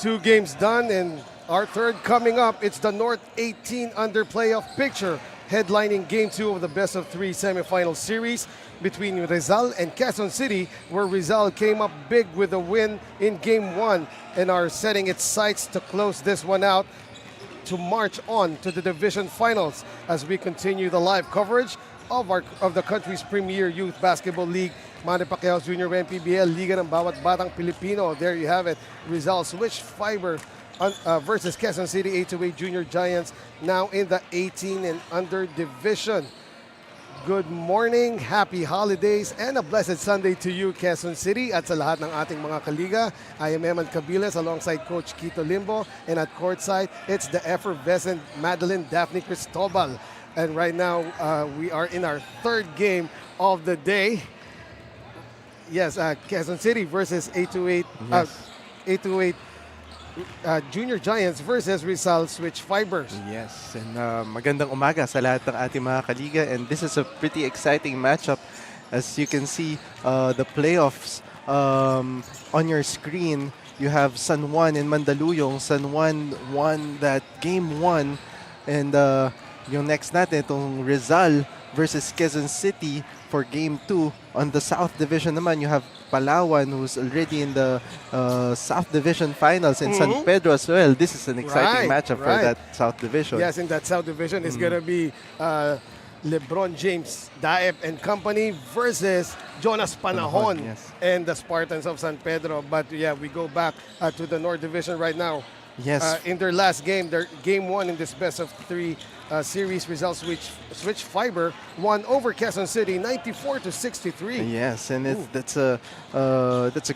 2 games done and our third coming up. It's the North 18 under playoff picture, headlining Game 2 of the best of 3 semifinal series between Rizal and Quezon City, where Rizal came up big with a win in Game 1 and are setting its sights to close this one out to march on to the division finals as we continue the live coverage of the country's premier youth basketball league, Manny Pacquiao Jr. MPBL, Liga ng Bawat Batang Pilipino. There you have it. Rizal switch fiber versus Quezon City 8-8 Junior Giants, now in the 18 and under division. Good morning, happy holidays, and a blessed Sunday to you, Quezon City, at sa lahat ng ating mga kaliga. I am Eman Cabiles alongside Coach Quito Limbo, and at courtside, it's the effervescent Madeline Daphne Cristobal. And right now, we are in our third game of the day. Yes, Quezon City versus 8-8, Yes. 8-8 Junior Giants versus Rizal Switch Fibers. Yes, and magandang umaga sa lahat ng ating mga kaliga, and this is a pretty exciting matchup. As you can see, the playoffs on your screen, you have San Juan and Mandaluyong. San Juan won that Game 1, and yung next natin, itong Rizal versus Quezon City for Game 2. On the South Division naman, you have Palawan, who's already in the South Division Finals, and San Pedro as well. This is an exciting matchup for that South Division. Yes, in that South Division, it's going to be LeBron James, Daep and company versus Jonas Panahon and the Spartans of San Pedro. But yeah, we go back to the North Division right now. Yes. In their last game, their Game 1 in this best of 3 series, results Switch Fiber won over Quezon City 94-63. Yes, and that's a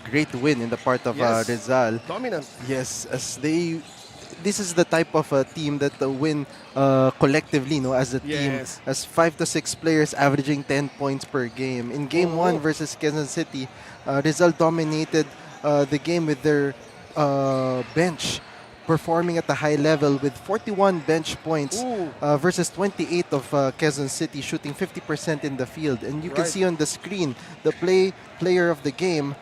great win in the part of Rizal. Dominant. Yes, this is the type of a team that win collectively, no, as a team, as 5 to 6 players averaging 10 points per game. In Game 1 versus Quezon City, Rizal dominated the game with their bench, performing at a high level with 41 bench points versus 28 of Quezon City, shooting 50% in the field. And you can see on the screen, the player of the game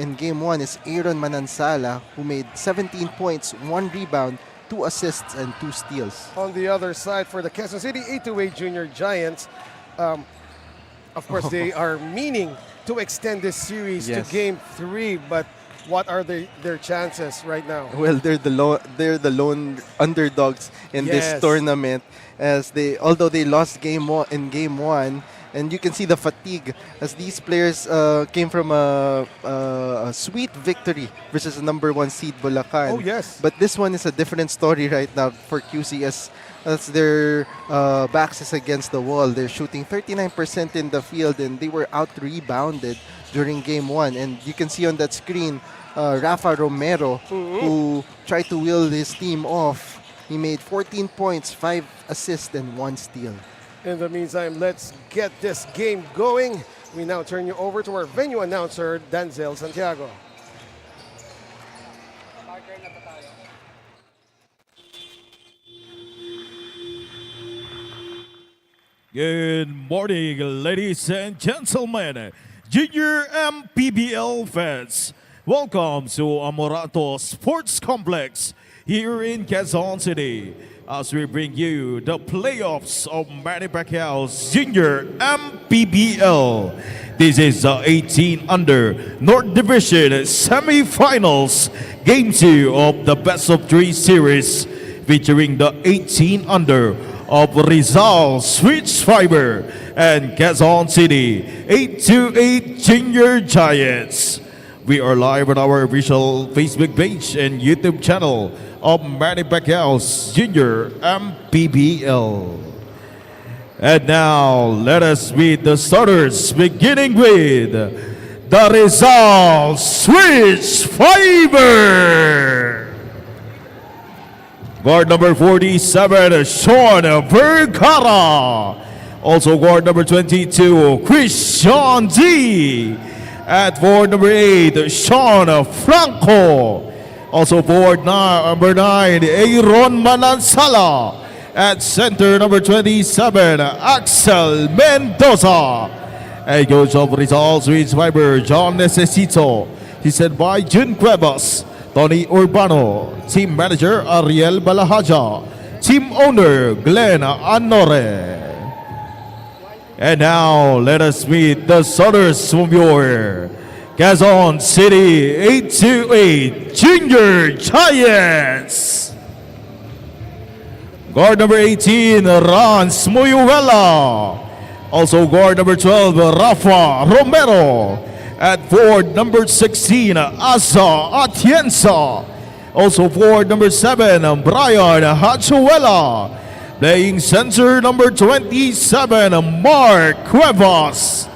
in Game 1 is Aaron Manansala, who made 17 points, 1 rebound, 2 assists, and 2 steals. On the other side, for the Quezon City 8-8 Junior Giants, of course, they are meaning to extend this series to Game 3, but what are their chances right now? Well, they're the lone underdogs in this tournament, as although they lost Game 1, and you can see the fatigue as these players came from a sweet victory versus the number 1 seed Bulacan. Oh yes. But this one is a different story right now for QCS, as their backs is against the wall. They're shooting 39% in the field, and they were out-rebounded during Game 1. And you can see on that screen, Rafa Romero, who tried to wheel his team off. He made 14 points, 5 assists, and 1 steal. In the meantime, let's get this game going. We now turn you over to our venue announcer, Danzel Santiago. Good morning, ladies and gentlemen, Junior MPBL fans. Welcome to Amoranto Sports Complex here in Quezon City, as we bring you the playoffs of Manny Pacquiao's Junior MPBL. This is the 18 under North Division semifinals, Game 2 of the best of 3 series, featuring the 18 under of Rizal Switch Fiber and Quezon City 8-8 Junior Giants. We are live on our official Facebook page and YouTube channel of Manny Pacquiao's Junior MPBL. And now, let us meet the starters, beginning with the Rizal Switch Fiber. Guard number 47, Sean Vergara. Also guard number 22, Christian D. At forward number 8, Sean Franco. Also forward number 9, Aaron Manansala. At center number 27, Axel Mendoza. And coach of Rizal Switch Fiber, John Necesito. He said by June Cuevas. Tony Urbano. Team Manager Ariel Balahaja. Team Owner Glenn Anore. And now let us meet the starters from your Quezon City 828 Junior Giants. Guard number 18, Ron Smuyuela. Also guard number 12, Rafa Romero. At forward number 16, Asa Atienza. Also forward number 7, Brian Hachuela. Playing center number 27, Mark Cuevas.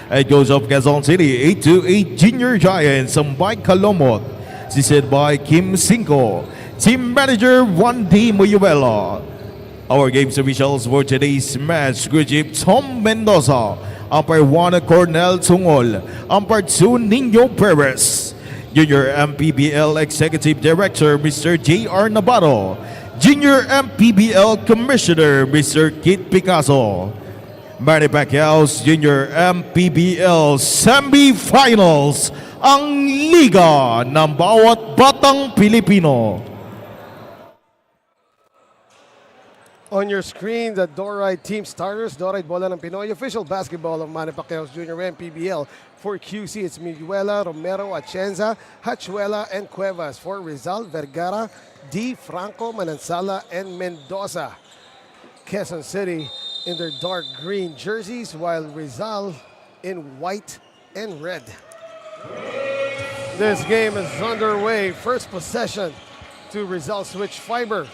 It goes of Quezon City 828 Junior Giants by Calomot. Assisted by Kim Cinco. Team Manager 1D Muyuela. Our games officials for today's match, Gujip Tom Mendoza. Umpire 1, Cornel Tungol. Umpire 2, Nino Perez. Junior MPBL Executive Director, Mr. J.R. Navarro. Junior MPBL Commissioner, Mr. Kit Picasso. Manny Pacquiao's Junior MPBL Semi-Finals, ang liga ng bawat batang Pilipino. On your screen, the Doride team starters. Doride Bola ng Pinoy, official basketball of Manny Pacquiao's Junior MPBL. For QC, it's Miguela, Romero, Atienza, Hachuela, and Cuevas. For Rizal, Vergara, D. Franco, Manansala, and Mendoza. Quezon City in their dark green jerseys, while Rizal in white and red. This game is underway. First possession to Rizal switch fiber.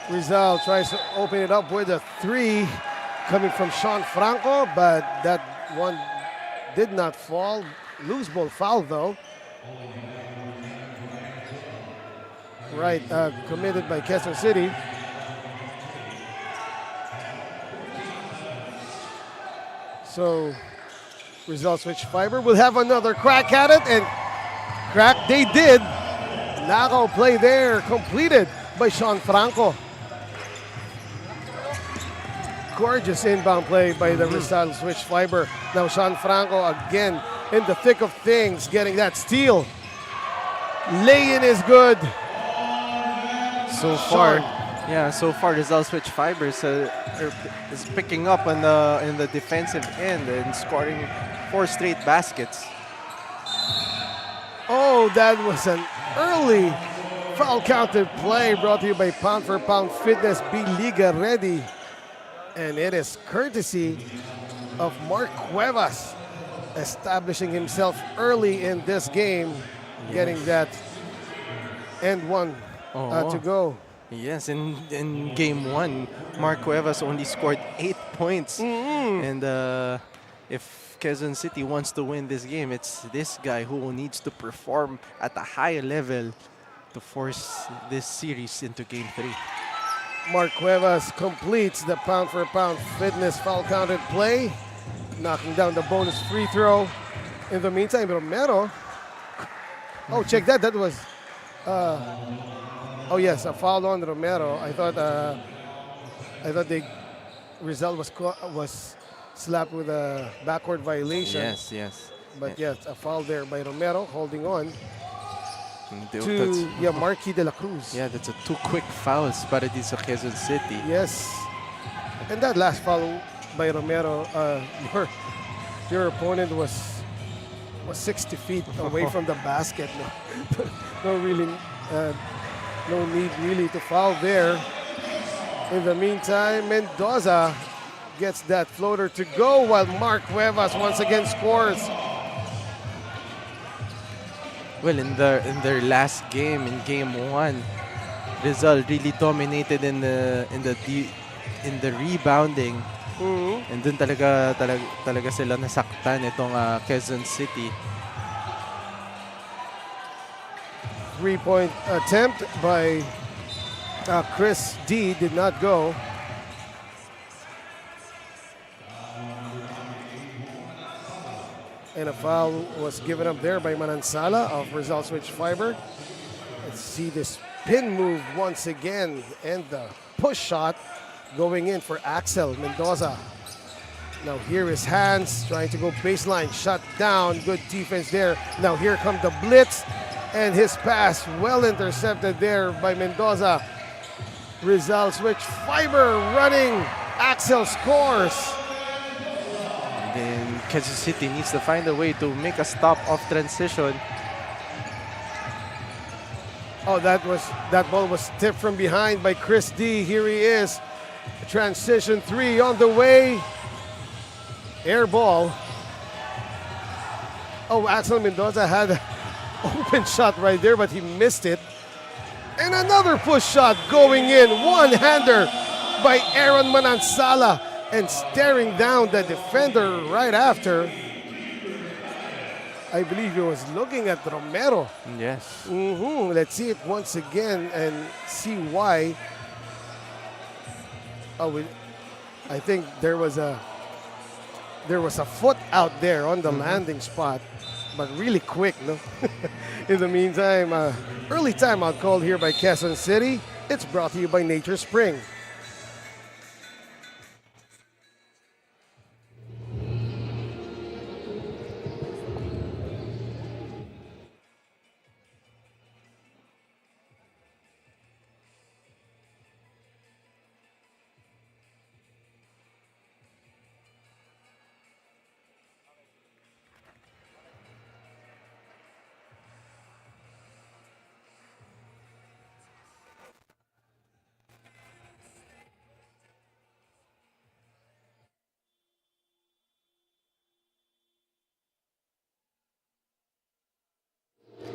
Rizal tries to open it up with a 3 coming from Sean Franco, but that one did not fall. Loose ball foul though. Right, committed by Quezon City. So, Rizal switch fiber will have another crack at it, and crack they did. Knockout play there, completed by Sean Franco. Gorgeous inbound play by the Rizal switch fiber. Now Sean Franco again in the thick of things, getting that steal. Lay-in is good. So far Rizal switch fibers is picking up on in the defensive end and scoring 4 straight baskets. Oh, that was an early foul counted play brought to you by Pound for Pound Fitness. Be Liga ready. And it is courtesy of Mark Cuevas establishing himself early in this game, getting that end one to go. Yes, in game 1, Mark Cuevas only scored 8 points. And if Quezon City wants to win this game, it's this guy who needs to perform at a high level to force this series into game 3. Mark Cuevas completes the Pound for Pound Fitness foul counted play, knocking down the bonus free throw. In the meantime, Romero. Oh, check that. That was. Oh yes, a foul on Romero. I thought the result was slapped with a backward violation. Yes. But yes, a foul there by Romero, holding on to Marquis de la Cruz. Yeah, that's 2 quick fouls para dito sa Quezon City. Yes. And that last foul by Romero, your opponent was 60 feet away from the basket. No need really to foul there. In the meantime, Mendoza gets that floater to go while Mark Cuevas once again scores. Well, in their last game, in game 1, Rizal really dominated in the rebounding. And dun talaga sila nasaktan itong Quezon City. 3-point attempt by Chris D did not go. And a foul was given up there by Manansala of Rizal switch fiber. Let's see this pin move once again, and the push shot going in for Axel Mendoza. Now here is Hans trying to go baseline, shut down, good defense there. Now here come the blitz, and his pass well intercepted there by Mendoza. Rizal switch, Fiber running, Axel scores. And then Kansas City needs to find a way to make a stop off transition. Oh, that ball was tipped from behind by Chris D. Here he is. Transition 3 on the way. Air ball. Oh, Axel Mendoza had an open shot right there, but he missed it. And another push shot going in. One-hander by Aaron Manansala, and staring down the defender right after. I believe he was looking at Romero. Yes. Let's see it once again and see why. Oh, I think there was a foot out there on the landing spot, but really quick, no? In the meantime, early timeout called here by Quezon City. It's brought to you by Nature Spring.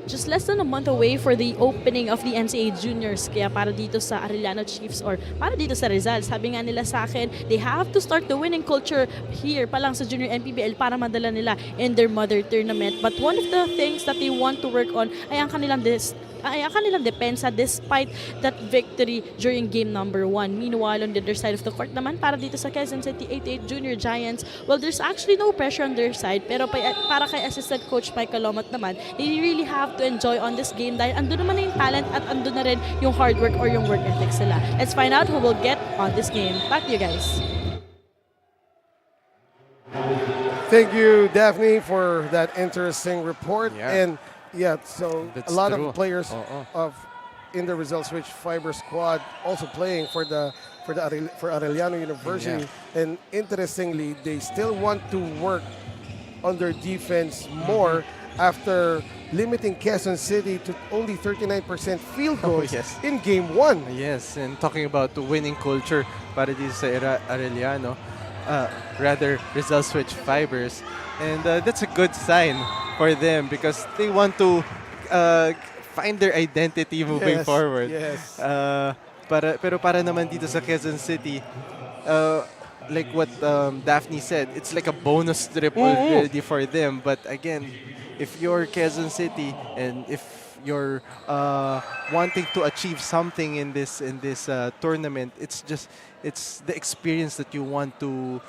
Just less than a month away for the opening of the NCAA Juniors. Kaya para dito sa Arellano Chiefs or para dito sa Rizal, sabi nga nila sa akin, they have to start the winning culture here pa lang sa Junior MPBL para madala nila in their mother tournament. But one of the things that they want to work on ay ang kanilang depensa despite that victory during game number 1. Meanwhile, on the other side of the court naman, para dito sa Quezon City 88 Junior Giants, well, there's actually no pressure on their side. Pero para kay Assistant Coach Mike Calomot naman, they really have to enjoy on this game dahil andun naman na yung talent at andun na rin yung hard work or yung work ethics nila. Let's find out who will get on this game. Back to you guys. Thank you, Daphne, for that interesting report. Yeah. And yeah, so That's a lot true. of players of in the Rizal Switch Fiber squad also playing for Arellano University. And interestingly, they still want to work on their defense more after limiting Quezon City to only 39% field goals in game 1. Yes, and talking about the winning culture para dito sa Arellano, rather Rizal Switch Fibers, and that's a good sign for them because they want to find their identity moving forward. Yes. Pero para naman dito sa Quezon City, like what Daphne said, it's like a bonus trip already for them. But again, if you're Quezon City and if you're wanting to achieve something in this tournament, it's the experience that you want to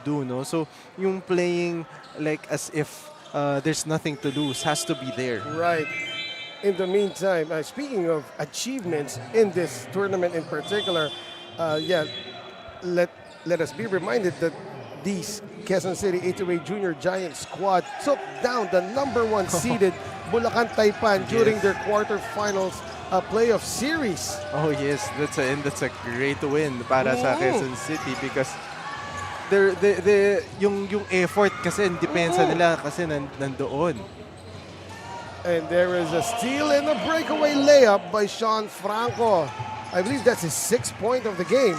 do, no? So yung playing like as if there's nothing to lose has to be there. Right. In the meantime, speaking of achievements in this tournament in particular, let us be reminded that these Quezon City 808 Junior Giant squad took down the #1 seeded Bulacan Taipan during their quarterfinals playoff series. Oh yes, that's a great win para sa Quezon City because yung effort kasi depensa nila kasi nandoon. And there is a steal and a breakaway layup by Sean Franco. I believe that's his 6th point of the game.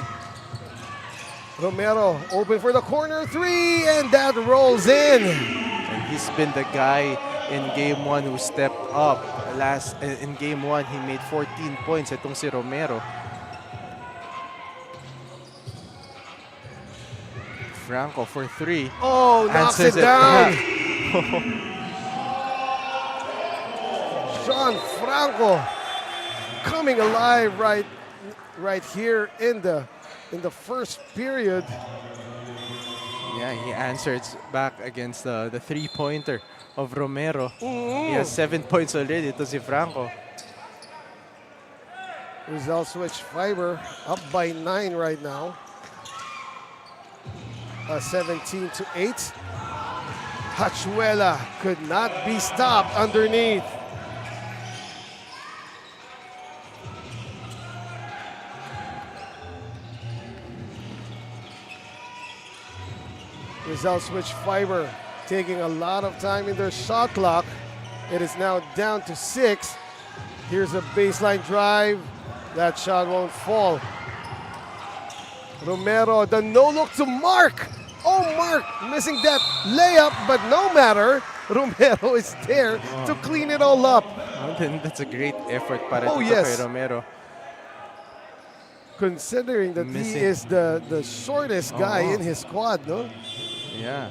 Romero open for the corner 3, and that rolls in. And he's been the guy in game 1 who stepped up. In game 1, he made 14 points. Itong si Romero. Franco for 3. Oh, knocks it Answers down. Sean Franco coming alive right here in the first period. Yeah, he answered back against the 3-pointer of Romero. He has 7 points already to si Franco. Rizal Switch Fiber up by 9 right now. 17 to 8. Hachuela could not be stopped underneath. Rizal switch fiber, taking a lot of time in their shot clock. It is now down to 6. Here's a baseline drive. That shot won't fall. Romero, the no-look to Mark. Oh, Mark missing that layup, but no matter. Romero is there to clean it all up. Then that's a great effort para Oh, dito yes. kay Romero. Considering that Missing. he is the shortest guy in his squad, no? Yeah.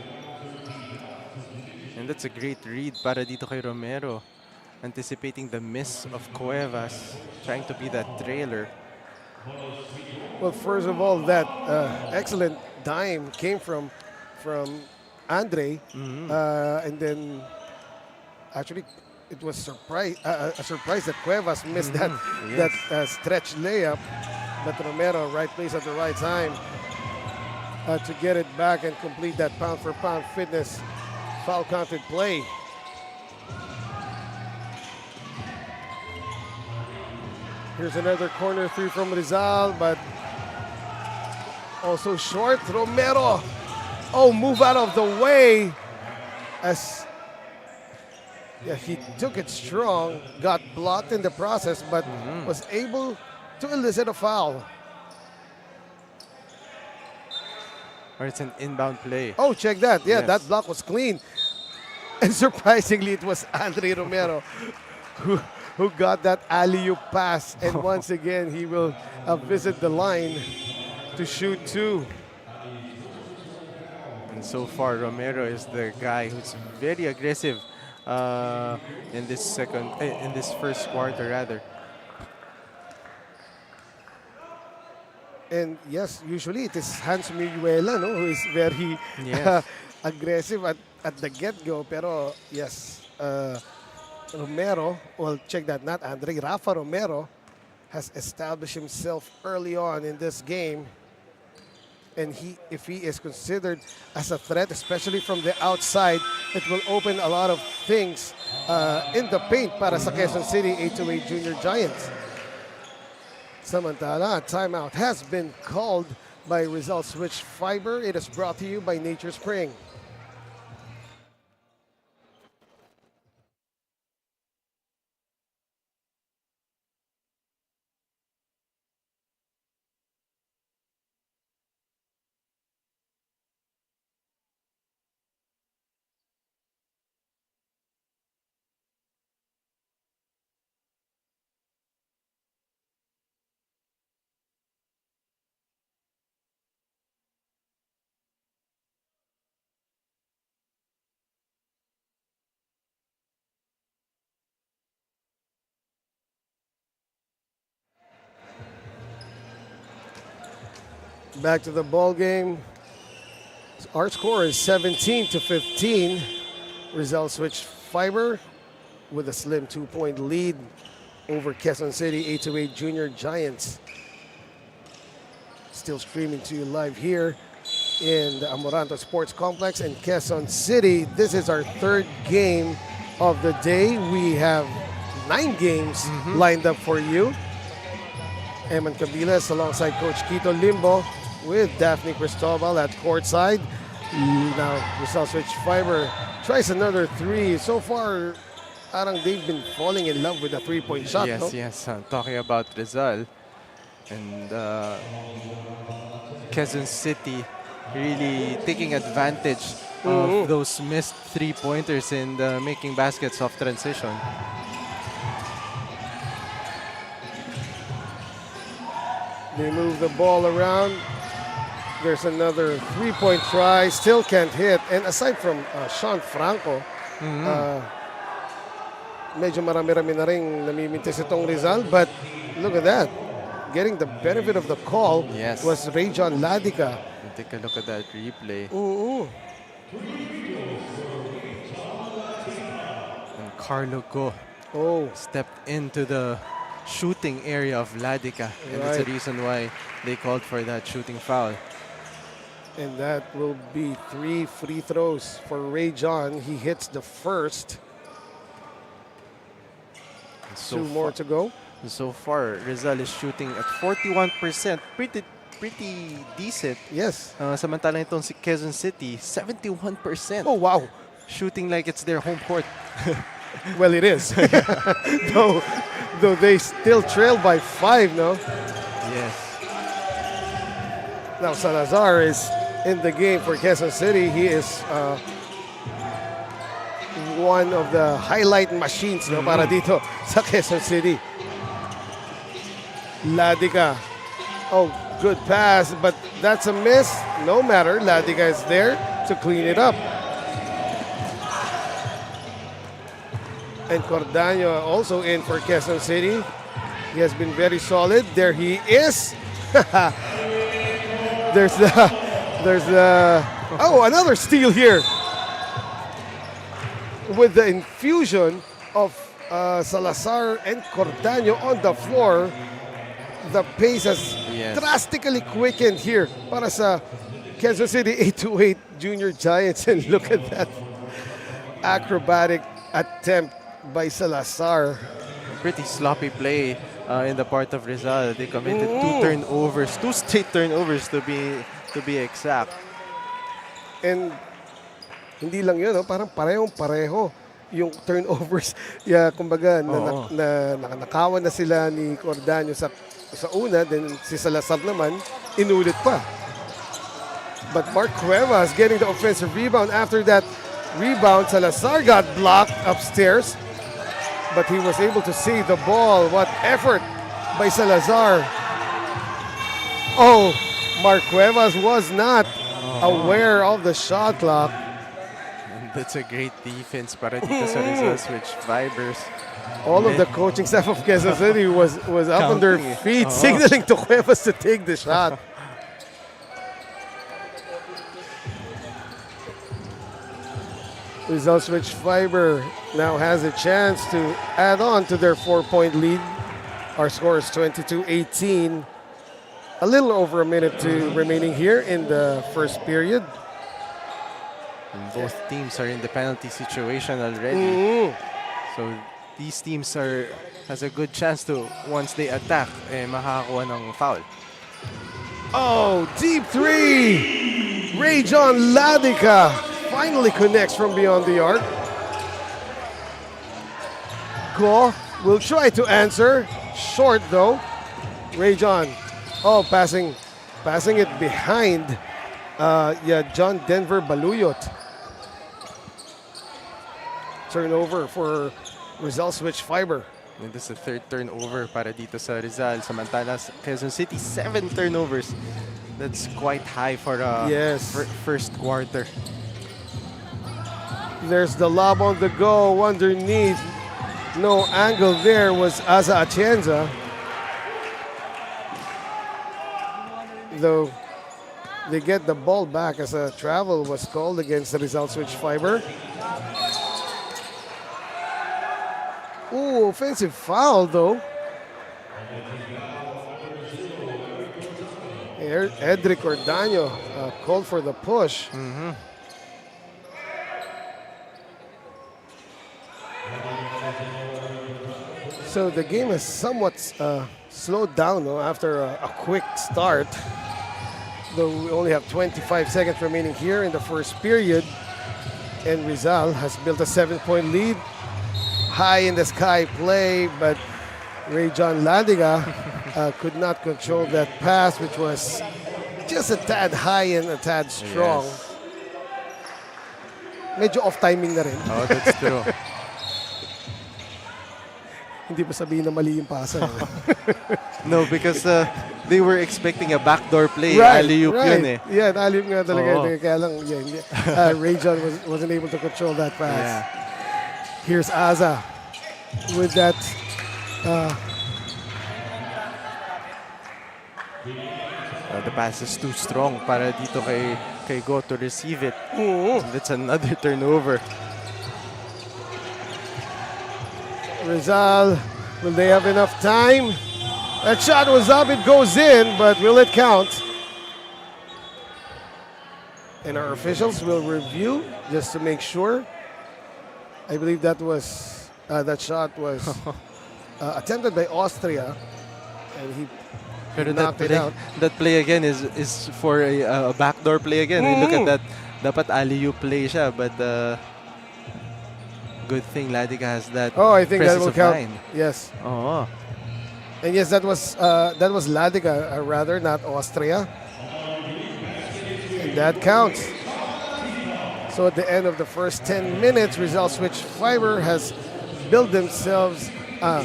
And that's a great read para dito kay Romero. Anticipating the miss of Cuevas, trying to be that trailer. Well, first of all, that excellent dime came from Andre, and then actually it was a surprise that Cuevas missed that stretch layup, but Romero right place at the right time to get it back and complete that pound-for-pound fitness foul-counted play. Here's another corner three from Rizal, but also short. Romero, move out of the way. As he took it strong, got blocked in the process, but was able to elicit a foul. Or it's an inbound play. Oh, check that. Yeah, Yes. that block was clean. And surprisingly, it was Andre Romero who got that alley-oop pass. And once again, he will visit the line to shoot 2. And so far, Romero is the guy who's very aggressive in this first quarter rather. And yes, usually it is Hans Miguela, no, who is very Yes. aggressive at the get-go. Pero yes, Romero, well, check that, not Andre, Rafa Romero has established himself early on in this game. And if he is considered as a threat, especially from the outside, it will open a lot of things in the paint para sa Quezon City 828 Junior Giants. Samantala, a timeout has been called by Rizal Switch Fiber. It is brought to you by Nature Spring. Back to the ball game. Our score is 17 to 15. Rizal Switch Fiber with a slim 2-point lead over Quezon City 828 Junior Giants. Still streaming to you live here in the Amoranto Sports Complex in Quezon City. This is our third game of the day. We have 9 games lined up for you. Eman Cabiles alongside Coach Quito Limbo with Daphne Cristobal at courtside. Now Rizal Switch Fiber tries another 3. So far, parang they've been falling in love with the 3-point shot. Yes, no? yes. Talking about Rizal and Quezon City really taking advantage of those missed 3-pointers and making baskets off transition. They move the ball around. There's another 3-point try. Still can't hit. And aside from Sean Franco, medyo marami-rami na rin namimintis itong Rizal. But look at that. Getting the benefit of the call Yes. was Rayjon Ladica. Take a look at that replay. And Carlo Go stepped into the shooting area of Ladica. And that's the Right. reason why they called for that shooting foul. And that will be 3 free throws for Ray John. He hits the first. So Two more to go. So far, Rizal is shooting at 41%. Pretty decent. Yes. Samantalang itong si Quezon City, 71%. Oh, wow. Shooting like it's their home court. Well, it is. though they still trail by 5, no? Yes. Now Salazar is in the game for Quezon City. He is one of the highlight machines, no, para dito sa Quezon City. Ladica. Oh, good pass, but that's a miss. No matter. Ladica is there to clean it up. And Cordaño also in for Quezon City. He has been very solid. There he is. there's the oh, another steal here. With the infusion of Salazar and Cordaño on the floor, the pace has drastically quickened here para sa Quezon City 828 Junior Giants. And look at that acrobatic attempt by Salazar. Pretty sloppy play in the part of Rizal. They committed 2 turnovers, 2 straight turnovers to be exact. And hindi lang yun, no? Parang parehong-pareho yung turnovers. Yeah, kumbaga, nakakawan na sila ni Cordaño sa una, then si Salazar naman, inulit pa. But Mark Cuevas getting the offensive rebound. After that rebound, Salazar got blocked upstairs, but he was able to save the ball. What effort by Salazar. Oh, Mark Cuevas was not aware of the shot clock. And that's a great defense para dito sa Rizal Switch Vibers. All of the coaching staff of Quezon City was up on their feet, signaling to Cuevas to take the shot. Rizal Switch Fiber now has a chance to add on to their 4-point lead. Our score is 22-18. A little over a minute remaining here in the first period. And both teams are in the penalty situation already. So these teams has a good chance to, once they attack, makakakuha ng foul. Oh, deep three! Ray John Ladica finally connects from beyond the arc. Go will try to answer. Short though. Ray John. Oh, passing it behind John Denver Baluyot. Turnover for Rizal Switch Fiber. And this is the 3rd turnover para dito sa Rizal. Samantala, Quezon City, 7 turnovers. That's quite high for first quarter. There's the lob on the go underneath. No angle there was Aza Atienza. Though they get the ball back as a travel was called against the Rizal Switch Fiber. Ooh, offensive foul though. Edric Cordaño called for the push. So the game has somewhat slowed down after a quick start. Though we only have 25 seconds remaining here in the first period. And Rizal has built a 7-point lead. High in the sky play, but Ray John Ladiga could not control that pass, which was just a tad high and a tad strong. Yes. Medyo off timing na rin. Oh, that's true. Hindi pa sabihin na mali yung pasa. No, because they were expecting a backdoor play. Alley-oop yun eh. Yeah, alley-oop nga talaga. Kaya lang, Ray John wasn't able to control that pass. Yeah. Here's Aza with that. The pass is too strong para dito kay Go to receive it. That's another turnover. Rizal, will they have enough time? That shot was up, it goes in, but will it count? And our officials will review just to make sure. I believe that shot was attempted by Austria, and he Pero knocked it out. that play again is for a backdoor play again. Look at that. Dapat alley-oop play siya, but good thing Ladiga has that. Oh, I think that presence will of count. mind. Yes. Oh. And yes, that was Ladiga, rather, not Austria. And that counts. So at the end of the first 10 minutes, Rizal Switch Fiber has built themselves a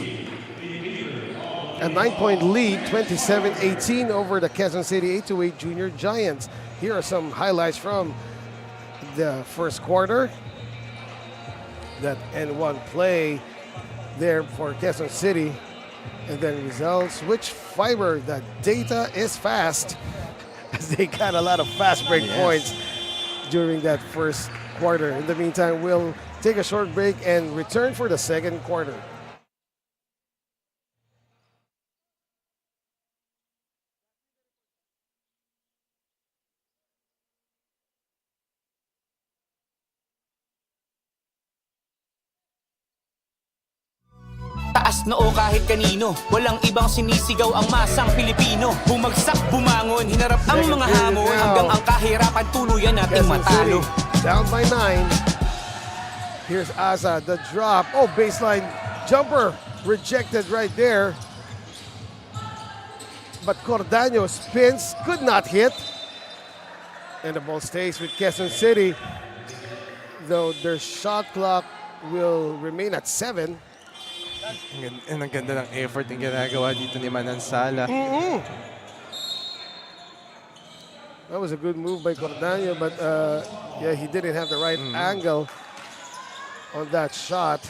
9-point lead, 27-18 over the Quezon City 8-8 Junior Giants. Here are some highlights from the first quarter. That N1 play there for Quezon City. And then Rizal Switch Fiber. The data is fast, as they got a lot of fast break points during that first quarter. In the meantime, we'll take a short break and return for the second quarter. Taas noo kahit kanino, walang ibang sinisigaw ang masang Pilipino. Bumagsak, bumangon, hinarap ang mga hamon, hanggang ang kahirapan tuluyan nating matalo. Down by 9. Here's Asa, the drop. Oh, baseline jumper rejected right there. But Cordaño spins, could not hit. And the ball stays with Quezon City, though their shot clock will remain at 7. And ang ganda ng effort yung ginagawa dito ni Manansala. That was a good move by Cordaño, but yeah, he didn't have the right angle on that shot.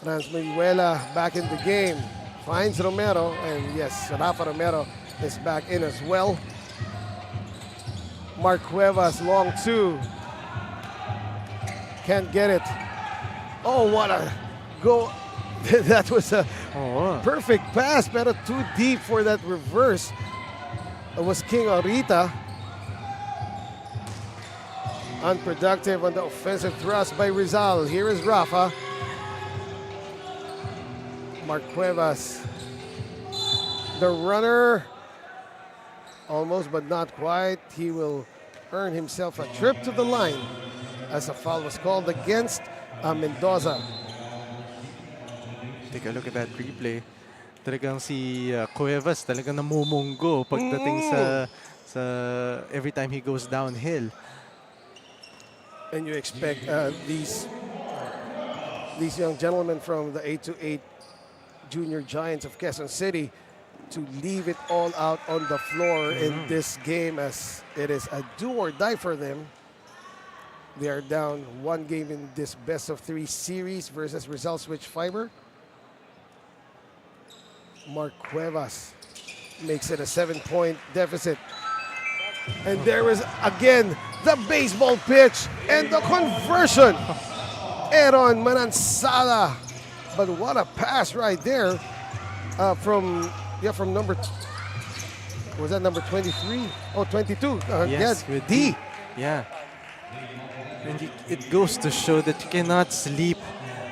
Transmayuela back in the game. Finds Romero, and yes, Rafa Romero is back in as well. Mark Cuevas, long two. Can't get it. Oh, what a go. That was a perfect pass, pero too deep for that reverse. It was King Orita. Unproductive on the offensive thrust by Rizal. Here is Rafa. Mark Cuevas. The runner. Almost, but not quite. He will earn himself a trip to the line as a foul was called against Mendoza. Take a look at that replay. Talagang si Cuevas talagang namumunggo pagdating sa every time he goes downhill. And you expect these young gentlemen from the 8-8 Junior Giants of Quezon City to leave it all out on the floor in this game, as it is a do or die for them. They are down one game in this best-of-3 series versus Rizal Switch Fiber. Mark Cuevas makes it a 7-point deficit. And there is again the baseball pitch and the conversion. Aaron Manansala. But what a pass right there from number, was that number 23? Oh, 22. Yes, with D. Yeah. And it goes to show that you cannot sleep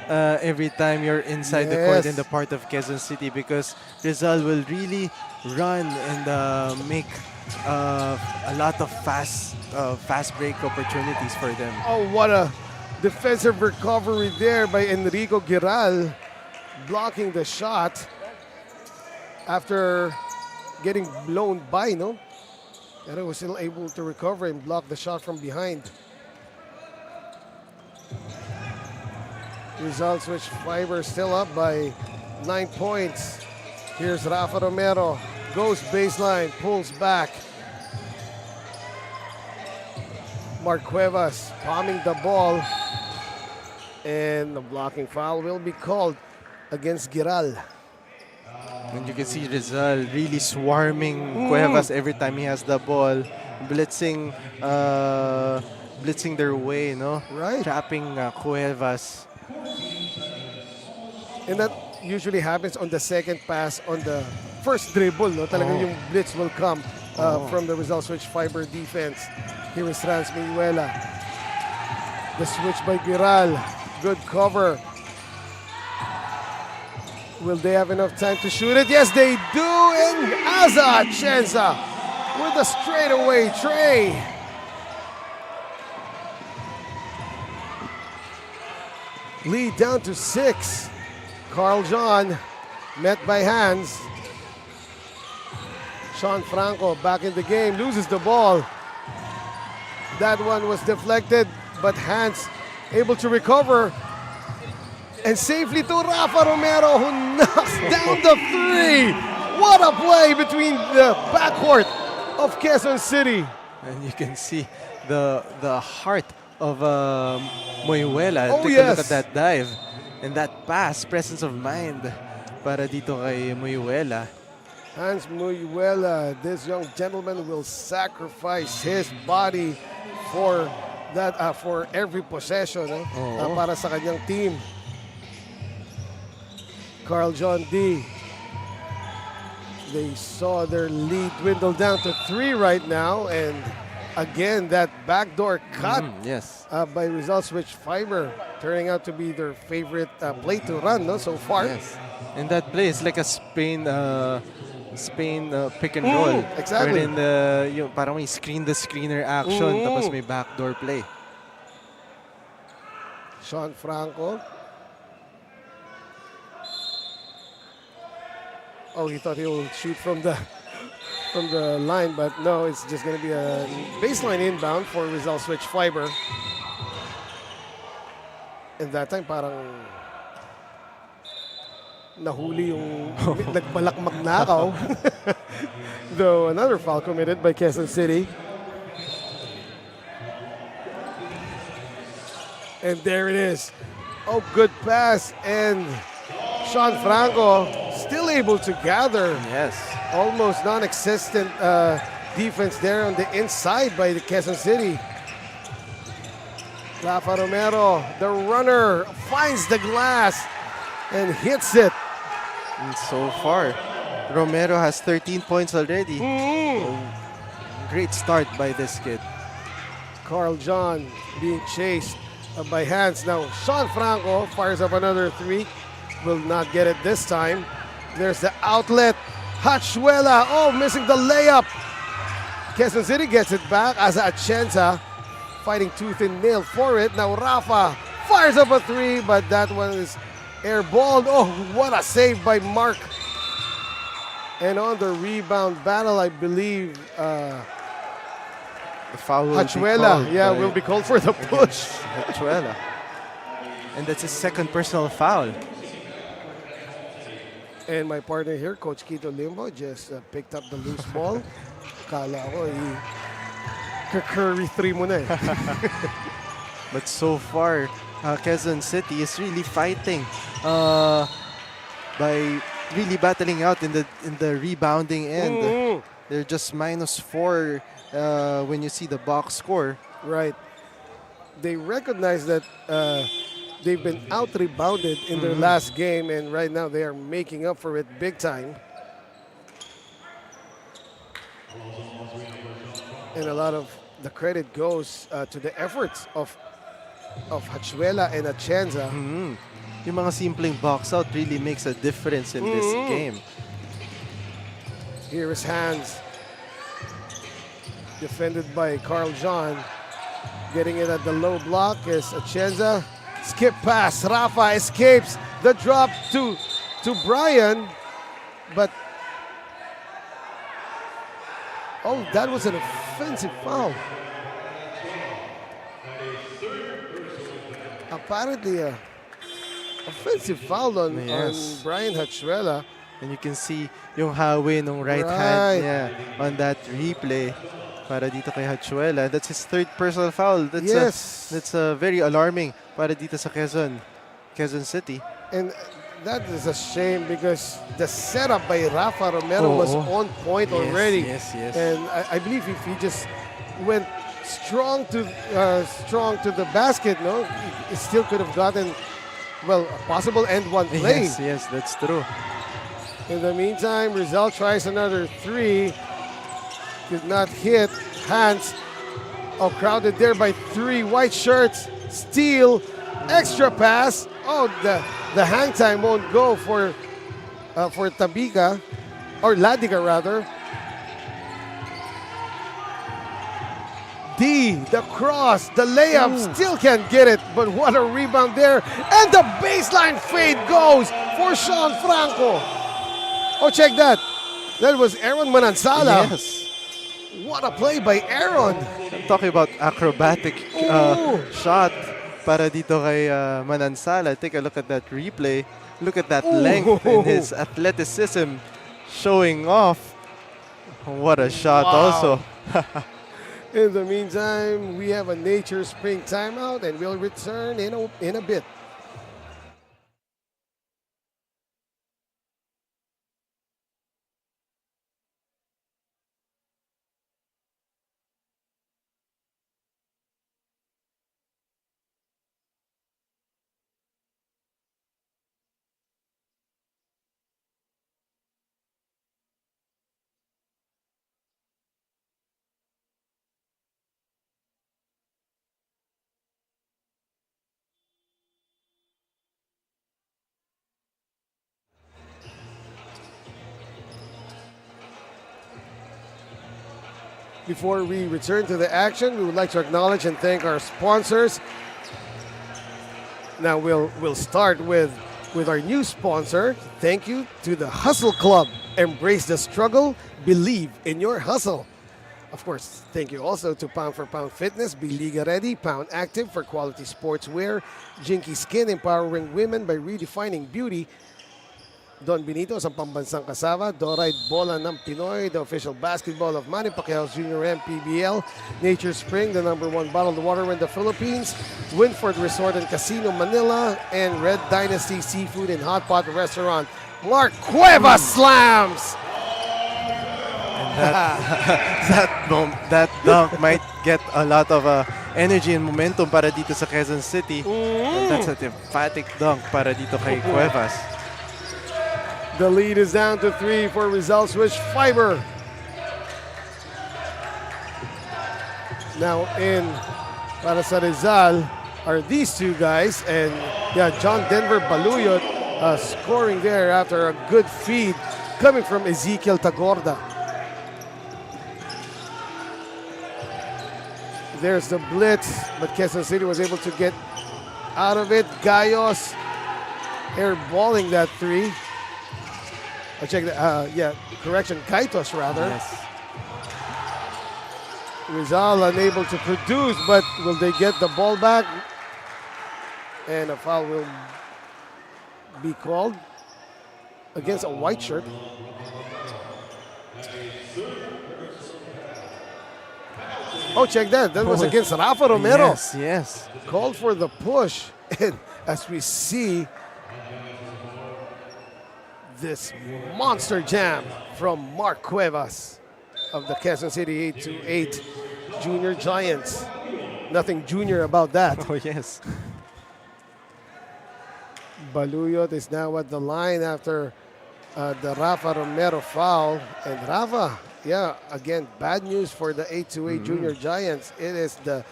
every time you're inside the court in the part of Quezon City, because Rizal will really run and make a lot of fast break opportunities for them. Oh, what a defensive recovery there by Enrico Giral, blocking the shot after getting blown by, no? And he was still able to recover and block the shot from behind. Rizal Switch Fiber still up by 9 points. Here's Rafa Romero, goes baseline, pulls back. Mark Cuevas palming the ball, and the blocking foul will be called against Giral. And you can see Rizal really swarming Cuevas every time he has the ball, blitzing their way, no? Right. Trapping Cuevas. And that usually happens on the second pass, on the first dribble, no? Talagang yung blitz will come from the Rizal switch fiber defense. Here is Rans Mayuela. The switch by Giral. Good cover. Will they have enough time to shoot it? Yes, they do. And Aza Chenza with a straightaway tray. Lead down to 6. Carl John met by Hans. Sean Franco back in the game, loses the ball. That one was deflected, but Hans able to recover. And safely to Rafa Romero, who knocks down the 3. What a play between the backcourt of Quezon City. And you can see the heart of Moyuela. Oh, Take a look yes. at that dive. And that pass, presence of mind para dito kay Moyuela. Hans Muyuela, this young gentleman will sacrifice his body for that for every possession para sa kanyang team. Carl John D. They saw their lead dwindle down to 3 right now, and again that backdoor cut Yes. by Rizal switch fiber turning out to be their favorite play to run so far. Yes. And that play is like a Spain pick and roll. Exactly. Wherein yung parang may screen the screener action tapos may backdoor play. Sean Franco. Oh, he thought he will shoot from the line, but no, it's just going to be a baseline inbound for Rizal switch fiber. And that time parang nahuli yung nagbalak magnakaw. Though another foul committed by Quezon City. And there it is. Oh, good pass. And Sean Franco still able to gather. Yes. Almost non-existent defense there on the inside by the Quezon City. Rafa Romero, the runner, finds the glass and hits it. And so far, Romero has 13 points already. Great start by this kid. Carl John being chased by Hans. Now Sean Franco fires up another 3. Will not get it this time. There's the outlet. Hachuela, missing the layup. Quezon City gets it back as Atienza fighting tooth and nail for it. Now Rafa fires up a 3, but that one is airballed. Oh, what a save by Mark. And on the rebound battle, I believe The foul will be Hachuela, called by will be called for the push. Hachuela. And that's his second personal foul. And my partner here, Coach Quito Limbo, just picked up the loose ball. Kala ko, Curry 3 mo na eh. But so far, Quezon City is really fighting by really battling out in the rebounding end. They're just -4 when you see the box score. Right. They recognize that they've been out-rebounded in their last game, and right now they are making up for it big time. And a lot of the credit goes to the efforts of Hachuela and Atienza. Yung mga simpleng box out really makes a difference in this game. Here is Hans. Defended by Carl John. Getting it at the low block is Atienza. Skip pass. Rafa escapes the drop to Brian. But that was an offensive foul. Apparently offensive foul on Brian Hachuela. And you can see yung hawi ng right hand niya on that replay para dito kay Hachuela. That's his third personal foul. That's very alarming para dito sa Quezon City. And that is a shame because the setup by Rafa Romero was on point already. Yes. And I believe if he just went strong to the basket, he still could have gotten a possible end one play. Yes, that's true. In the meantime, Rizal tries another 3. Did not hit. Hands. Oh, crowded there by 3 white shirts. Steal. Extra pass. Oh, the hang time won't go for Tabiga. Or Ladiga, rather. The cross, the layup, still can't get it, but what a rebound there. And the baseline fade goes for Sean Franco. Oh, check that. That was Aaron Manansala. Yes. What a play by Aaron. I'm talking about acrobatic shot para dito kay Manansala. Take a look at that replay. Look at that length and his athleticism showing off. What a shot also. In the meantime, we have a Nature Spring timeout and we'll return in a bit. Before we return to the action, we would like to acknowledge and thank our sponsors. Now we'll start with our new sponsor. Thank you to the Hustle Club. Embrace the struggle, believe in your hustle. Of course, thank you also to Pound for Pound Fitness, Be Liga Ready, Pound Active for quality sportswear, Jinky Skin, empowering women by redefining beauty, Don Benito sa pambansang kasama, Doride Bola ng Pinoy, the official basketball of Manny Pacquiao's Junior MPBL, Nature Spring, the #1 bottled water in the Philippines, Winford Resort and Casino Manila, and Red Dynasty Seafood and Hot Pot Restaurant. Mark Cuevas slams! That dunk might get a lot of energy and momentum para dito sa Quezon City. And that's an emphatic dunk para dito kay Cuevas. The lead is down to 3 for Rizal Switch Fiber. Now in para sa Rizal are these two guys, and yeah, John Denver Baluyot scoring there after a good feed coming from Ezekiel Tagorda. There's the blitz, but Quezon City was able to get out of it. Gayos airballing that 3. I check that. Correction, Kaitos rather. Yes. Rizal unable to produce, but will they get the ball back? And a foul will be called against a white shirt. Oh, check that. That was against Rafa Romero. Yes. Called for the push. And as we see, this monster jam from Mark Cuevas of the Quezon City 828 Junior Giants. Nothing junior about that. Oh, yes. Baluyot is now at the line after the Rafa Romero foul. And Rafa, again, bad news for the 828 Junior Giants. It is the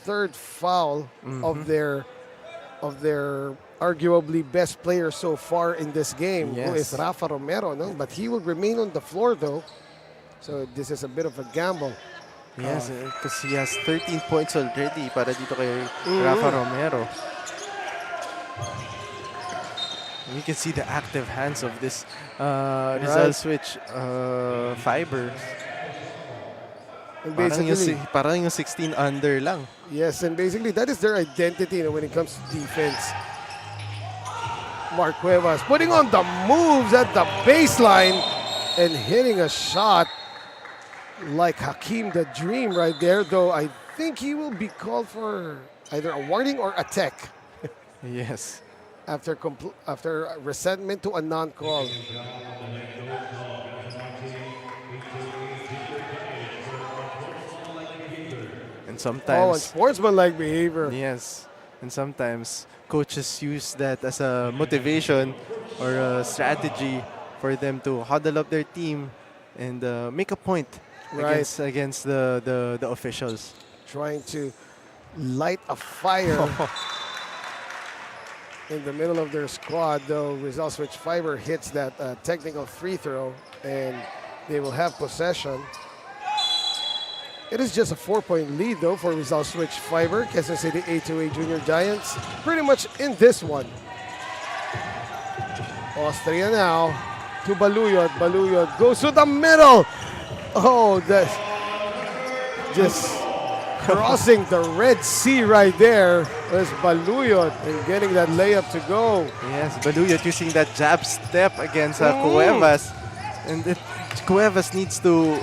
third foul of their arguably best player so far in this game, who is Rafa Romero. No? But he will remain on the floor, though. So this is a bit of a gamble. Yes, because he has 13 points already para dito kay Rafa Romero. You can see the active hands of this Rizal Switch Fiber. And parang yung 16 under lang. Yes, and basically that is their identity when it comes to defense. Mark Cuevas putting on the moves at the baseline and hitting a shot like Hakeem the Dream right there, though I think he will be called for either a warning or a tech. Yes. After resentment to a non-call. And sometimes sportsmanlike behavior. Yes. And sometimes coaches use that as a motivation or a strategy for them to huddle up their team and make a point Right. against the officials. Trying to light a fire in the middle of their squad, though Rizal Switch Fiber hits that technical free throw, and they will have possession. It is just a 4-point lead, though, for Rizal Switch Fiber. Quezon City 8-8 Junior Giants pretty much in this one. Austria now to Baluyot. Baluyot goes to the middle. Oh, that's just crossing the Red Sea right there. There's Baluyot and getting that layup to go. Yes, Baluyot using that jab step against Cuevas. And Cuevas needs to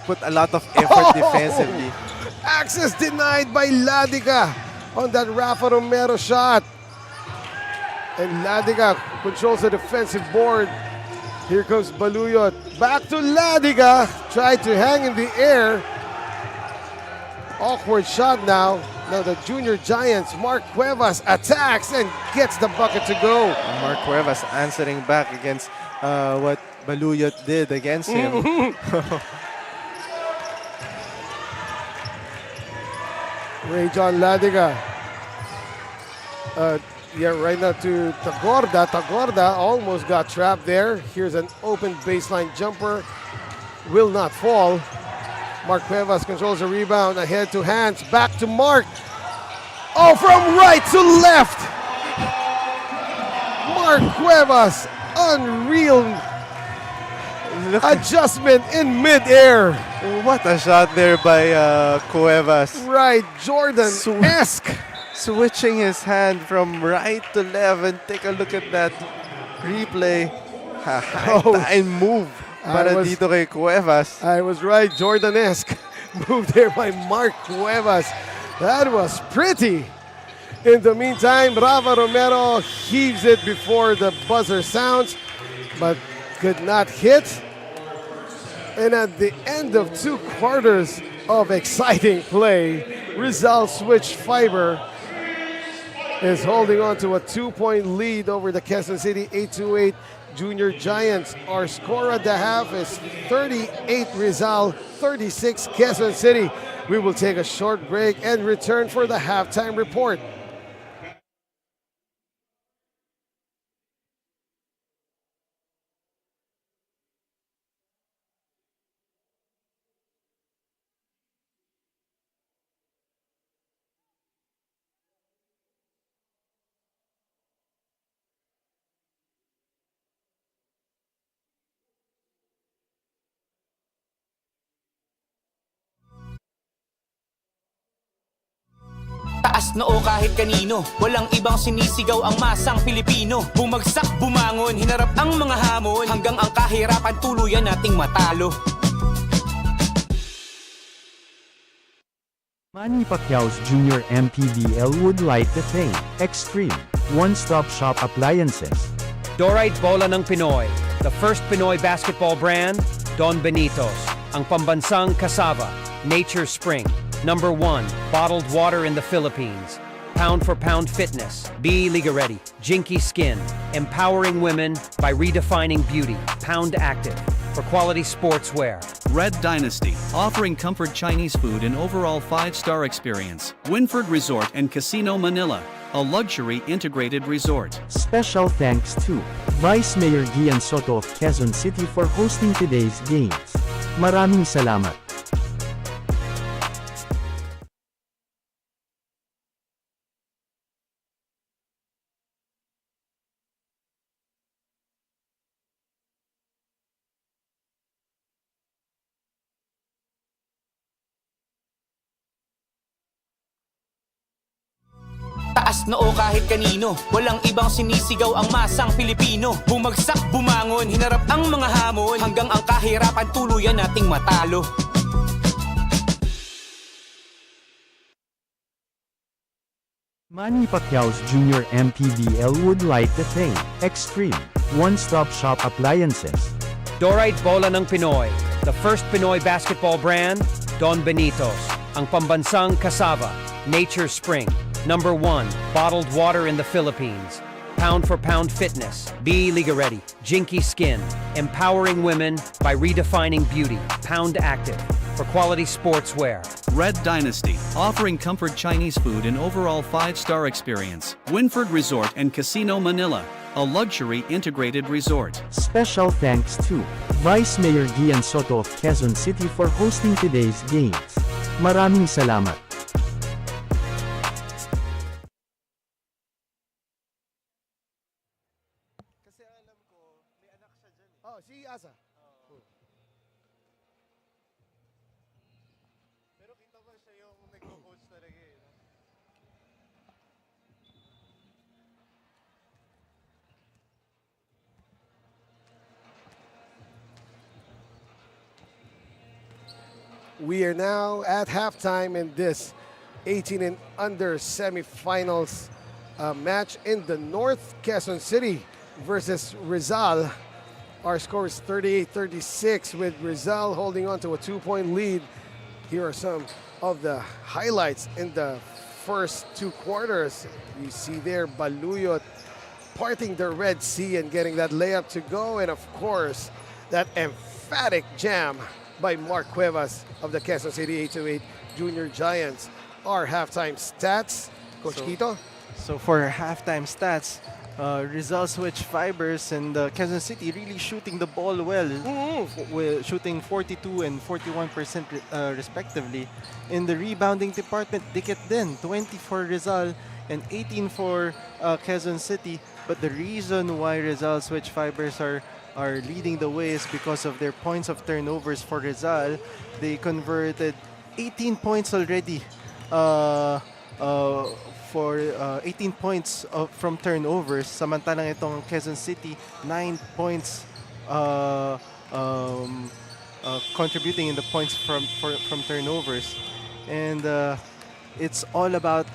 put a lot of effort defensively. Access denied by Ladiga on that Rafa Romero shot. And Ladiga controls the defensive board. Here comes Baluyot. Back to Ladiga. Tried to hang in the air. Awkward shot now. Now the Junior Giants, Mark Cuevas attacks and gets the bucket to go. Mark Cuevas answering back against what Baluyot did against him. Ray John Ladiga. Right now to Tagorda. Tagorda almost got trapped there. Here's an open baseline jumper. Will not fall. Mark Cuevas controls the rebound. Ahead to Hans. Back to Mark. Oh, from right to left. Mark Cuevas. Unreal adjustment in midair. What a shot there by Cuevas. Right, Jordan-esque. Switching his hand from right to left, and take a look at that replay. High-time move para dito kay Cuevas. I was right, Jordan-esque move there by Mark Cuevas. That was pretty. In the meantime, Rafa Romero heaves it before the buzzer sounds, but could not hit. And at the end of 2 quarters of exciting play, Rizal Switch Fiber is holding on to a 2-point lead over the Quezon City 8-8 Junior Giants. Our score at the half is 38 Rizal, 36 Quezon City. We will take a short break and return for the halftime report. Taas noo kahit kanino, walang ibang sinisigaw ang masang Pilipino. Bumagsak, bumangon, hinarap ang mga hamon, hanggang ang kahirapan tuluyan nating matalo. Manny Pacquiao's Junior MPBL would like to thank Extreme One-Stop Shop Appliances. Dorite Bola ng Pinoy, the first Pinoy basketball brand, Don Benitos, ang pambansang cassava, Nature Spring, #1, bottled water in the Philippines, pound for pound fitness, Be Liga Ready, Jinky Skin, empowering women by redefining beauty, Pound Active, for quality sportswear. Red Dynasty, offering comfort Chinese food and overall 5-star experience. Winford Resort and Casino Manila, a luxury integrated resort. Special thanks to Vice Mayor Gian Soto of Quezon City for hosting today's games. Maraming salamat. Taas noo kahit kanino, walang ibang sinisigaw ang masang Pilipino. Bumagsak, bumangon, hinarap ang mga hamon, hanggang ang kahirapan tuluyan nating matalo. Manny Pacquiao's Junior MPBL would like to thank Extreme One-Stop Shop Appliances. Dorite Bola ng Pinoy, the first Pinoy basketball brand, Don Benitos, ang pambansang cassava, Nature Spring, #1, bottled water in the Philippines, Pound for pound fitness. Be Liga Ready. Jinky Skin. Empowering women by redefining beauty. Pound Active. For quality sportswear. Red Dynasty, offering comfort Chinese food and overall 5-star experience. Winford Resort and Casino Manila, a luxury integrated resort. Special thanks to Vice Mayor Gian Soto of Quezon City for hosting today's games. Maraming salamat. Oh, si Asa. Pero kita mo siya yung nagko-coach talaga eh. We are now at halftime in this 18 and under semifinals match in the North, Quezon City versus Rizal. Our score is 38-36 with Rizal holding on to a 2-point lead. Here are some of the highlights in the first 2 quarters. You see there Baluyot parting the Red Sea and getting that layup to go. And of course, that emphatic jam by Mark Cuevas of the Quezon City 828 Junior Giants. Our halftime stats, Coach Quito. So for halftime stats, Rizal switch fibers and Quezon City really shooting the ball well, shooting 42 and 41% respectively. In the rebounding department, dikit din, 20 for Rizal and 18 for Quezon City. But the reason why Rizal switch fibers are leading the way is because of their points of turnovers for Rizal. They converted 18 points already. For 18 points from turnovers. Samantalang itong Quezon City, 9 points contributing in the points from turnovers. And it's all about,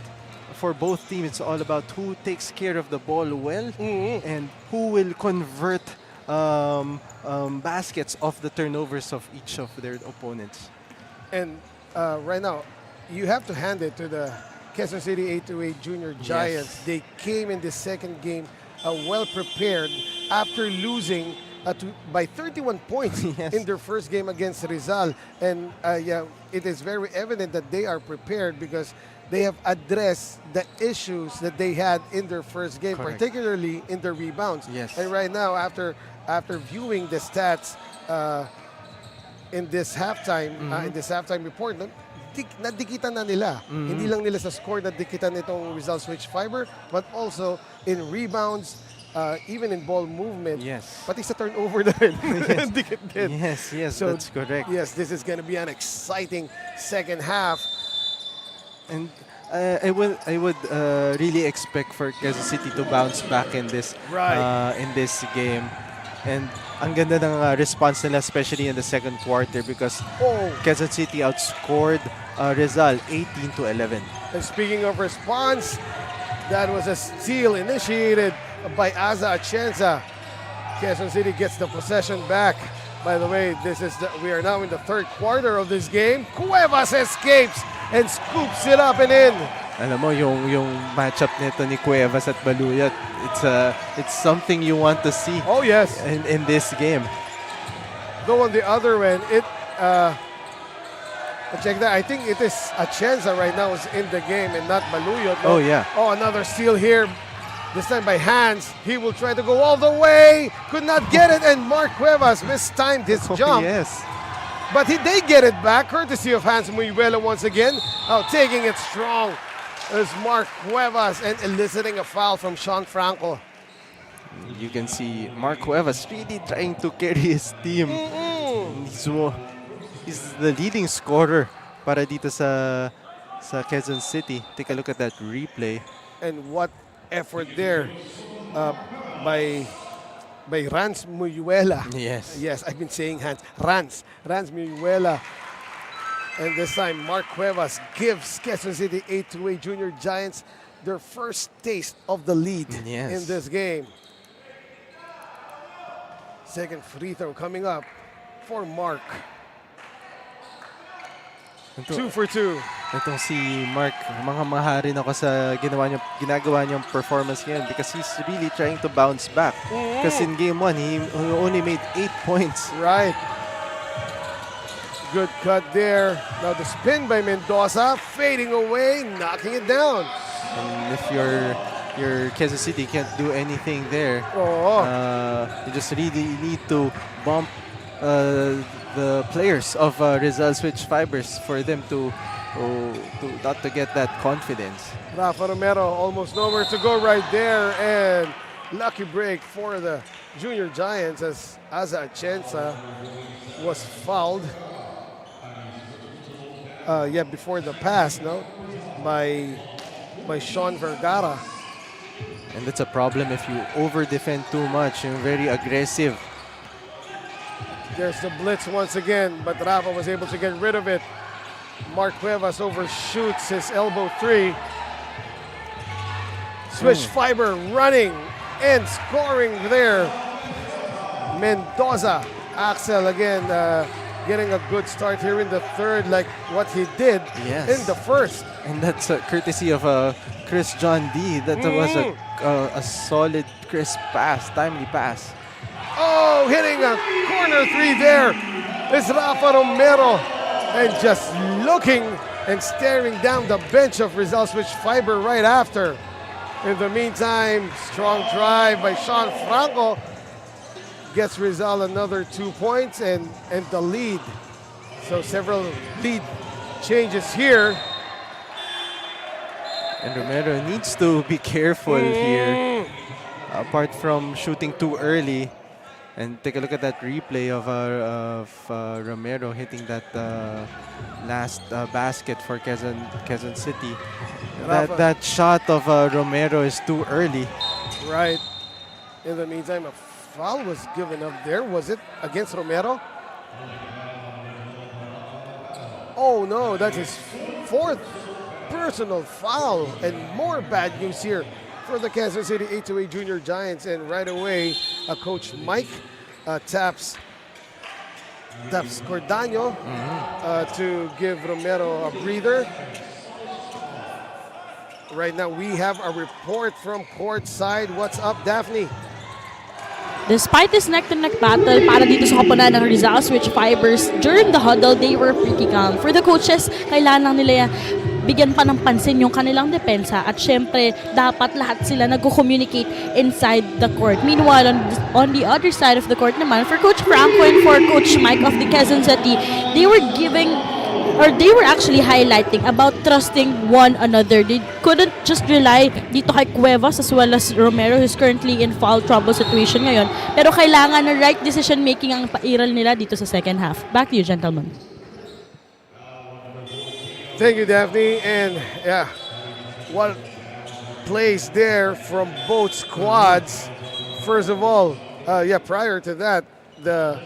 for both teams, it's all about who takes care of the ball well and who will convert baskets off the turnovers of each of their opponents. And right now, you have to hand it to the Quezon City 828 Junior Giants. Yes. They came in the second game well prepared after losing by 31 points Yes. in their first game against Rizal. And yeah, it is very evident that they are prepared because they have addressed the issues that they had in their first game, Correct. particularly in the rebounds. Yes. And right now, after viewing the stats in this halftime report, nadikitan na nila. Hindi lang nila sa score nadikitan itong Rizal switch fiber, but also in rebounds, even in ball movement. Yes. Pati sa turnover na rin. Dikit din. Yes, So, that's correct. Yes, this is going to be an exciting second half. And I would really expect for Quezon City to bounce back in this game. And ang ganda ng response nila, especially in the second quarter, because Quezon City outscored Rizal 18-11. And speaking of response, that was a steal initiated by Aza Atienza. Quezon City gets the possession back. By the way, we are now in the third quarter of this game. Cuevas escapes and scoops it up and in. Alam mo, yung matchup nito ni Cuevas at Baluyot, it's something you want to see. Oh yes. In this game. Though on the other end, check that. I think it is Atienza right now is in the game and not Baluyot. No? Oh yeah. Oh, another steal here. This time by Hans. He will try to go all the way. Could not get it, and Mark Cuevas mistimed his jump. Yes. But they get it back, courtesy of Hans Muyuela once again. Oh, taking it strong is Mark Cuevas and eliciting a foul from Sean Franco. You can see Mark Cuevas really trying to carry his team. He's the leading scorer para dito sa Quezon City. Take a look at that replay. And what effort there by Rans Muyuela. Yes. Yes, I've been saying Rans Muyuela. And this time, Mark Cuevas gives Quezon City 828 Junior Giants their first taste of the lead in this game. Second free throw coming up for Mark. 2 for 2. Itong si Mark, mga rin ako sa ginagawa niyang performance ngayon because he's really trying to bounce back. Because in game 1, he only made 8 points. Right. Good cut there. Now the spin by Mendoza, fading away, knocking it down. And if your Quezon City can't do anything there, you just really need to bump the players of Rizal Switch Fibers for them to not to get that confidence. Rafa Romero almost nowhere to go right there, and lucky break for the Junior Giants as Aza Atienza was fouled. Before the pass, no, by Sean Vergara. And that's a problem if you over-defend too much. You're very aggressive. There's the blitz once again, but Rafa was able to get rid of it. Mark Cuevas overshoots his elbow 3. Switch Fiber running and scoring there. Mendoza, Axel again getting a good start here in the third, like what he did in the first. And that's courtesy of Chris John D. That was a solid, crisp pass, timely pass. Oh, hitting a corner 3 there is Rafa Romero. And just looking and staring down the bench of Rizal Switch Fiber right after. In the meantime, strong drive by Sean Franco gets Rizal another 2 points and the lead. So several lead changes here. And Romero needs to be careful here. Apart from shooting too early. And take a look at that replay of Romero hitting that last basket for Quezon City. That shot of Romero is too early. Right. In the meantime, a foul was given up there. Was it against Romero? Oh no, that's his 4th personal foul. And more bad news here for the Quezon City 8-8 Junior Giants. And right away, Coach Mike taps Cordaño to give Romero a breather. Right now, we have a report from courtside. What's up, Daphne? Despite this neck-to-neck battle para dito sa koponan ng Rizal Switch Fibers, during the huddle, they were pretty calm. For the coaches, kailangan nila bigyan pa ng pansin yung kanilang depensa at syempre, dapat lahat sila nag-communicate inside the court. Meanwhile, on the other side of the court naman, for Coach Franco and for Coach Mike of the Quezon City, they were actually highlighting about trusting one another. They couldn't just rely dito kay Cuevas as well as Romero, who's currently in foul trouble situation ngayon. Pero kailangan na right decision making ang pairal nila dito sa second half. Back to you, gentlemen. Thank you, Daphne. And yeah, what plays there from both squads. First of all, prior to that, the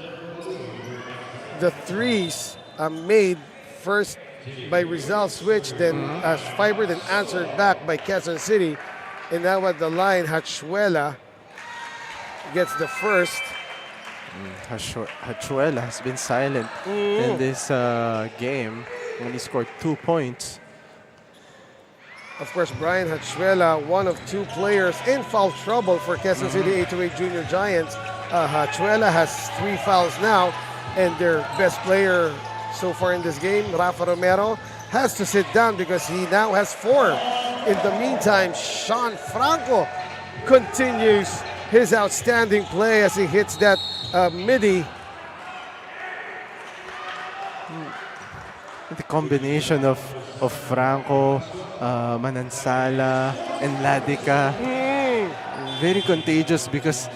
threes made first by Rizal Switch, then Fiber, then answered back by Quezon City. And now at the line, Hachuela gets the first. Hachuela has been silent in this game. Only scored 2 points. Of course, Brian Hachuela, one of 2 players in foul trouble for Quezon City 8-8 Junior Giants. Hachuela has 3 fouls now, and their best player so far in this game, Rafa Romero, has to sit down because he now has 4. In the meantime, Sean Franco continues his outstanding play as he hits that midi. The combination of Franco, Manansala, and Ladica, very contagious because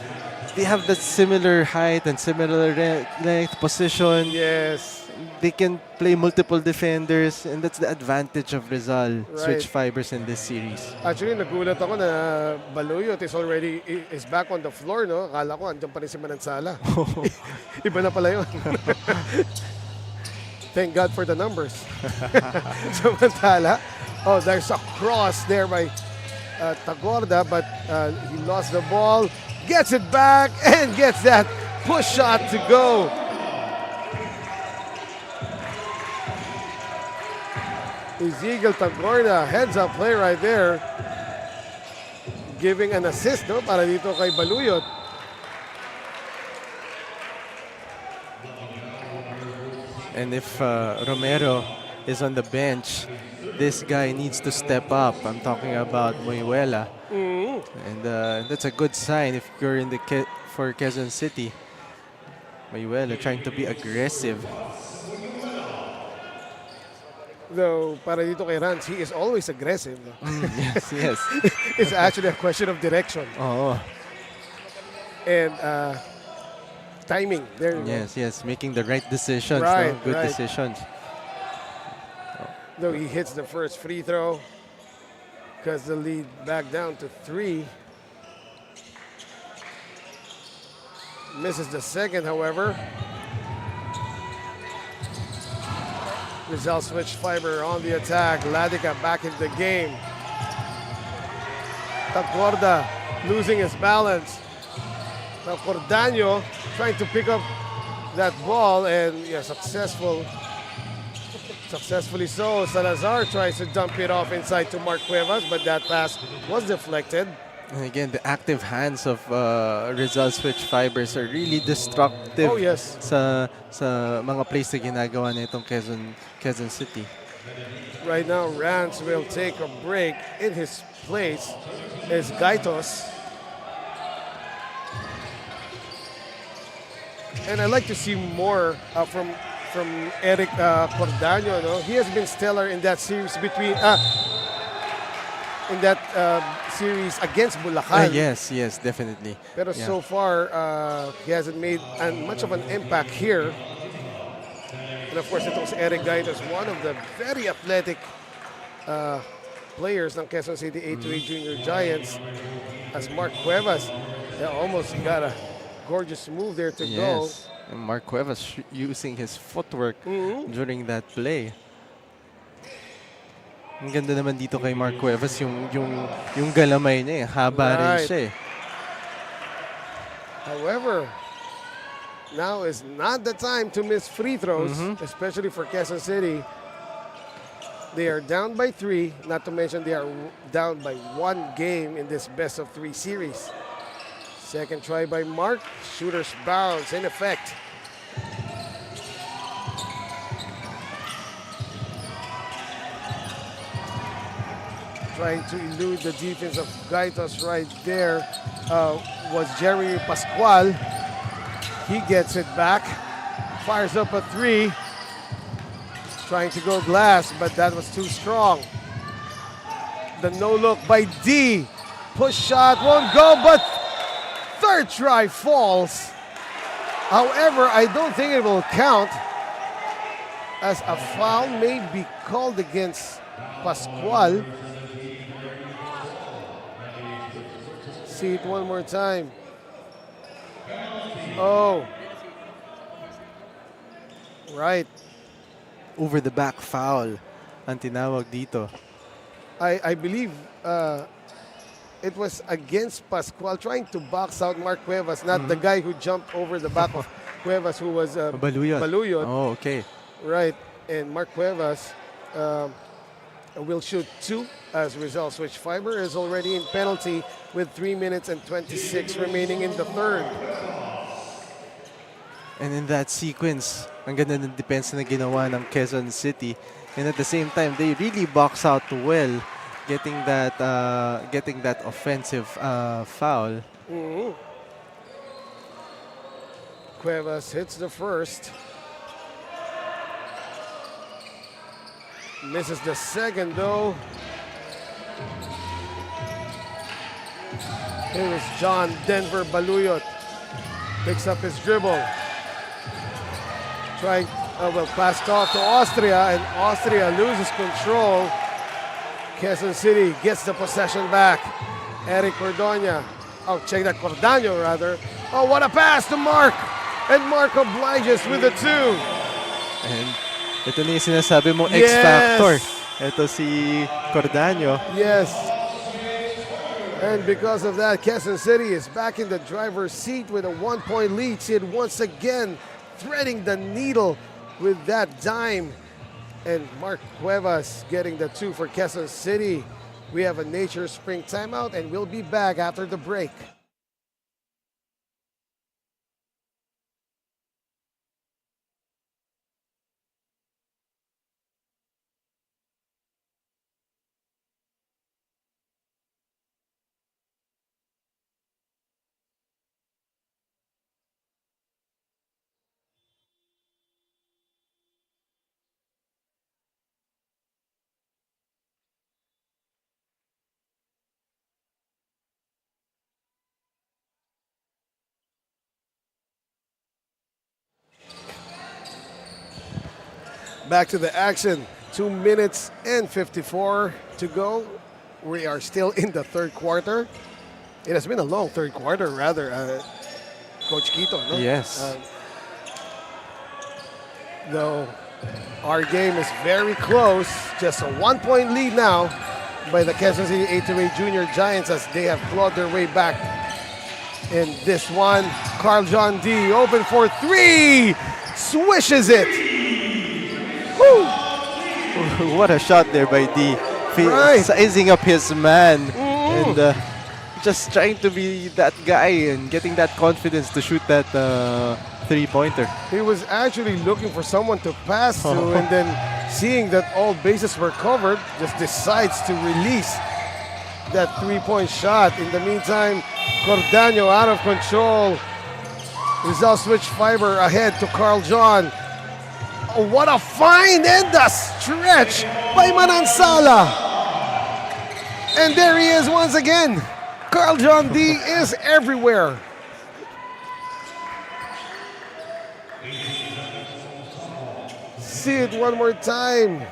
they have that similar height and similar length, position. Yes. They can play multiple defenders, and that's the advantage of Rizal Switch Fibers in this series. Actually, nagulat ako na Baluyot is back on the floor, no? Akala ko andyan pa rin si Manansala. Iba na pala yun. Thank God for the numbers. Samantala, there's a cross there by Tagorda, but he lost the ball, gets it back, and gets that push shot to go. Ezekiel Tagorda, heads-up play right there. Giving an assist, no? Para dito kay Baluyot. And if Romero is on the bench, this guy needs to step up. I'm talking about Moyuela. And that's a good sign if you're in the for Quezon City. Moyuela trying to be aggressive. Though, para dito kay Rans, he is always aggressive. No? Yes, yes. It's actually a question of direction. Oh, And timing. There you go. yes, yes. Making the right decisions. Right, no? Good right. decisions. Though he hits the first free throw, cuts the lead back down to 3. Misses the second, however. Rizal switch fiber on the attack. Ladica back in the game. Tagorda losing his balance. Now Cordaño trying to pick up that ball and yeah, successfully so. Salazar tries to dump it off inside to Mark Cuevas, but that pass was deflected. And again, the active hands of Rizal switch fibers are really destructive Oh, yes. sa mga plays na ginagawa nitong Quezon City. Right now, Rance will take a break. In his place is Gaitos. And I'd like to see more from Eric Cordaño. No? He has been stellar in that series series against Bulacan. Yes, yes, definitely. Pero Yeah. so far, he hasn't made much of an impact here. And of course, it was Eric Gaitos, one of the very athletic players ng Quezon City A2A Junior Giants. As Mark Cuevas, almost got a gorgeous move there to go. Yes. And Mark Cuevas using his footwork during that play. Ang ganda naman dito kay Mark Cuevas, yung galamay niya, haba rin Right. siya eh. However, now is not the time to miss free throws, especially for Quezon City. They are down by 3, not to mention they are down by 1 game in this best of 3 series. Second try by Mark, shooter's bounce in effect. Trying to elude the defense of Gaitos right there was Jerry Pascual. He gets it back, fires up a 3, trying to go glass, but that was too strong. The no look by D, push shot won't go, but third try falls. However, I don't think it will count, as a foul may be called against Pascual. See it one more time. Oh. Right. Over the back foul ang tinawag dito. I believe it was against Pascual trying to box out Mark Cuevas, not the guy who jumped over the back of Cuevas, who was Baluyot. Oh, okay. Right. And Mark Cuevas will shoot 2 as Rizal switch fiber is already in penalty with 3 minutes and 26 remaining in the third. And in that sequence, ang ganda ng depensa na ginawa ng Quezon City. And at the same time, they really box out well, getting that offensive foul. Cuevas hits the first. Misses the second, though. Here is John Denver Baluyot. Picks up his dribble. Trying, passed off to Austria, and Austria loses control. Quezon City gets the possession back. Eric Cordoña. Oh, check that, Cordaño rather. Oh, what a pass to Mark! And Mark obliges with the 2. And ito na yung sinasabi mong X-Factor. Ito si Cordaño. Yes. And because of that, Quezon City is back in the driver's seat with a 1-point lead. Sid once again threading the needle with that dime And Mark Cuevas getting the 2 for Quezon City. We have a Nature Spring timeout, and we'll be back after the break. Back to the action. 2 minutes and 54 to go. We are still in the third quarter. It has been a long third quarter, rather, Coach Quito. No? Yes. Though our game is very close. Just a 1-point lead now by the Quezon City 8-8 Junior Giants as they have clawed their way back in this one. Carl John D open for 3. Swishes it. Woo! What a shot there by D. Right. Sizing up his man and just trying to be that guy and getting that confidence to shoot that three-pointer. He was actually looking for someone to pass to, and then seeing that all bases were covered, just decides to release that three-point shot. In the meantime, Cordaño out of control. Rizal switch fiber ahead to Carl John. Oh, what a find and a stretch by Manansala. And there he is once again. Carl John D is everywhere. See it one more time.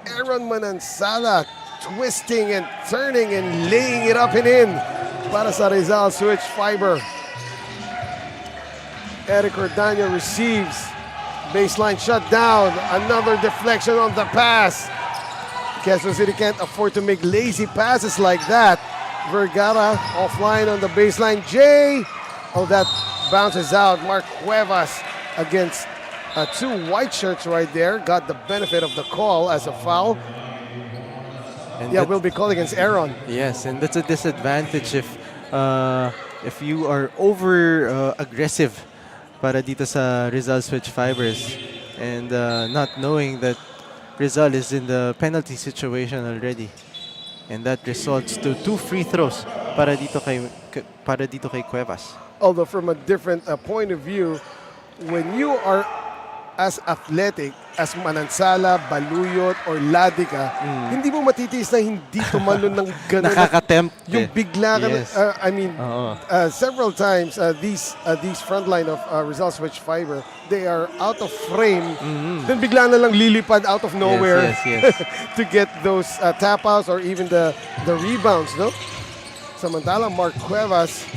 Aaron Manansala twisting and turning and laying it up and in para sa Rizal switch fiber. Eric Cordaño receives. Baseline shut down. Another deflection on the pass. Quezon City can't afford to make lazy passes like that. Vergara offline on the baseline. Jay. Oh, that bounces out. Mark Cuevas against 2 white shirts right there. Got the benefit of the call as a foul. And Yeah, we'll be calling against Aaron. Yes, and that's a disadvantage if you are over aggressive para dito sa Rizal switch fibers and not knowing that Rizal is in the penalty situation already, and that results to 2 free throws para dito kay Cuevas. Although from a different point of view, when you are as athletic as Manansala, Baluyot, or Ladica, hindi mo matitiis na hindi tumalon ng gano'n. Nakaka-tempt. Yung bigla ka, Yes. several times these frontline of Rizal Switch Fiber, they are out of frame. Then bigla na lang lilipad out of nowhere Yes. to get those tap outs or even the rebounds, no? Samantala, Mark Cuevas,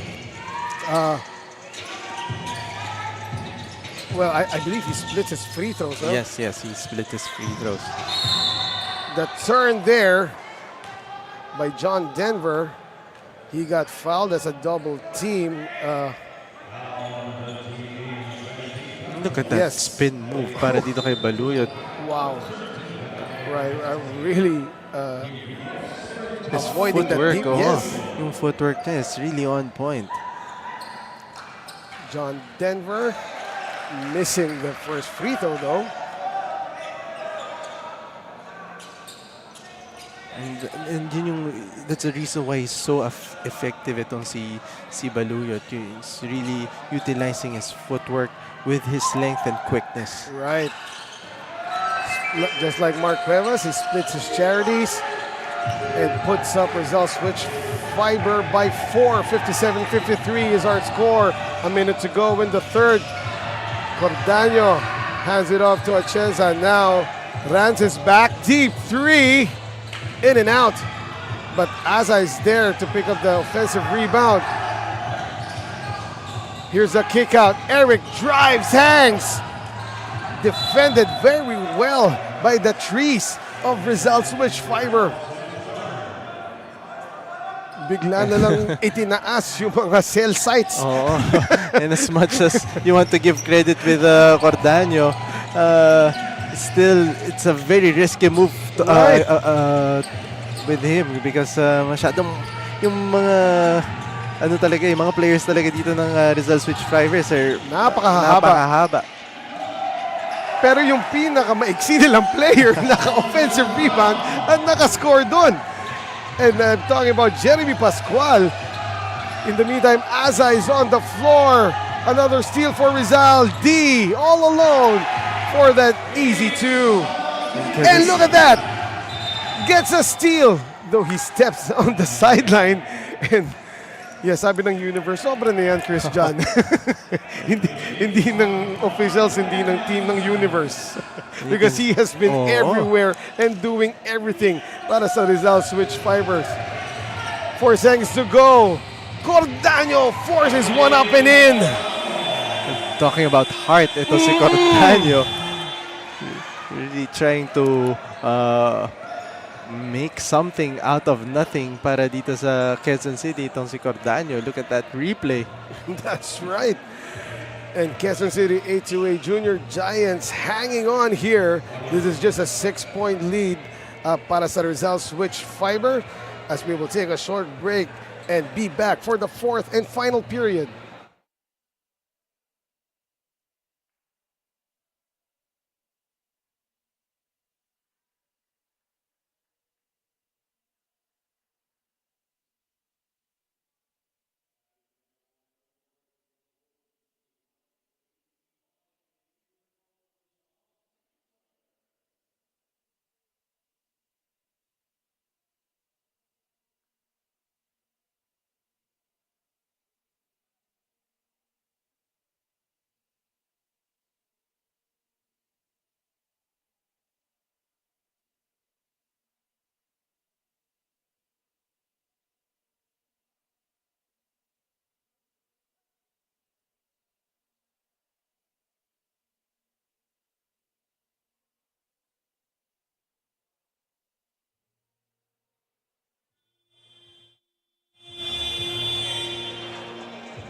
well, I believe he splits his free throws, huh? Yes, he split his free throws. The turn there by John Denver. He got fouled as a double team. Look at that spin move para dito kay Baluyot. Wow. Right, really His avoiding that footwork, deep. Yes. Yung footwork niya is really on point. John Denver missing the first free throw though. And yun yung, that's the reason why he's so effective itong si Baluyot. He's really utilizing his footwork with his length and quickness. Right. Just like Mark Cuevas, he splits his charities and puts up Rizal switch fiber by 4. 57-53 is our score. A minute to go in the third. Cordaño hands it off to Atienza. Now Rans is back deep. 3 in and out. But Aza is there to pick up the offensive rebound. Here's a kick out. Eric drives, hangs. Defended very well by the trees of Rizal switch fiber. Bigla na lang itinaas yung mga cell sites. And as much as you want to give credit with Cordaño, still, it's a very risky move to, Right. with him because masyadong yung mga ano talaga, yung mga players talaga dito ng Rizal Switch Fivers are Napakahaba. napakahaba. Pero yung pinaka-maiksi nilang player, naka-offensive rebound at naka-score doon. And I'm talking about Jeremy Pascual. In the meantime, Aza is on the floor. Another steal for Rizal. D all alone for that easy two. And look at that. Gets a steal. Though he steps on the sideline. And yes, sabi ng universe, sobra na yan, Chris John. hindi ng officials, hindi ng team ng universe. Because he has been everywhere and doing everything para sa Rizal Switch Fibers. 4 seconds to go. Cordaño forces one up and in. Talking about heart, ito si Cordaño. Really trying to make something out of nothing para dito sa Quezon City, itong si Cordaño. Look at that replay. That's right. And Quezon City 8-2A Junior Giants hanging on here. This is just a 6-point lead para sa Rizal Switch Fiber as we will take a short break and be back for the 4th and final period.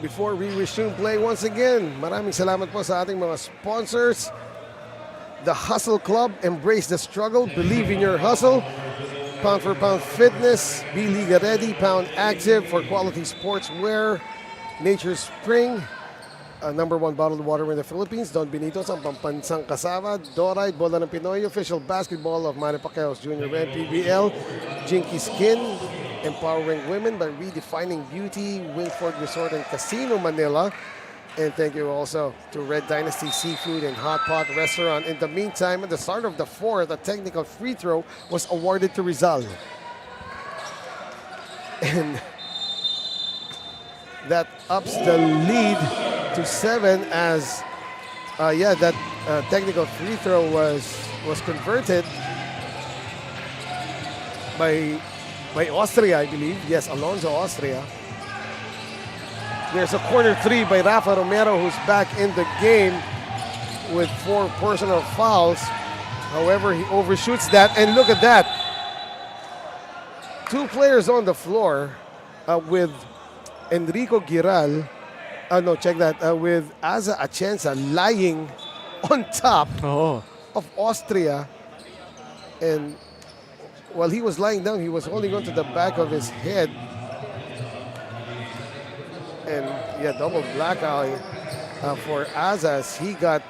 Before we resume play once again, maraming salamat po sa ating mga sponsors. The Hustle Club, embrace the struggle, believe in your hustle. Pound for Pound Fitness, be Liga Ready, Pound Active for quality sportswear. Nature Spring, number 1 bottled water in the Philippines. Don Benito's, ang pambansang kasama. Doride, Bola ng Pinoy, official basketball of Manny Pacquiao's Junior MPBL. Jinky Skin, empowering women by redefining beauty. Winford Resort and Casino Manila. And thank you also to Red Dynasty Seafood and Hot Pot Restaurant. In the meantime, at the start of the 4th, a technical free throw was awarded to Rizal. And that ups the lead to 7 as that technical free throw was converted by Austria, I believe. Yes, Alonso Austria. There's a corner 3 by Rafa Romero, who's back in the game with 4 personal fouls. However, he overshoots that, and look at that. 2 players on the floor with Enrico Giral. Check that. With Aza Atienza lying on top of Austria. And while he was lying down, he was holding on to the back of his head. And yeah, double black eye for Aza as he got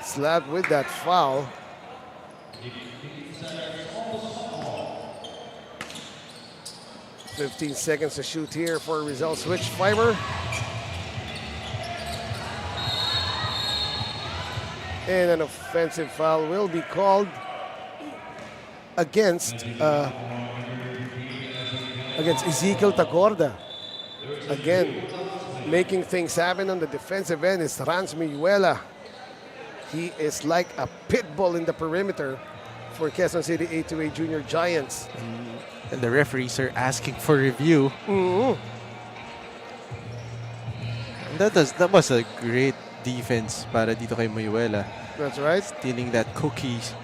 slapped with that foul. "15 seconds to shoot here for Rizal Switch Fiber. And an offensive foul will be called against Ezekiel Tagorda. Again, making things happen on the defensive end is Ranz Miyuela. He is like a pit bull in the perimeter for Quezon City 8-2A Junior Giants. And the referees are asking for review. Mm-hmm. That was a great defense para dito kay Muyuela. That's right. Stealing that cookies.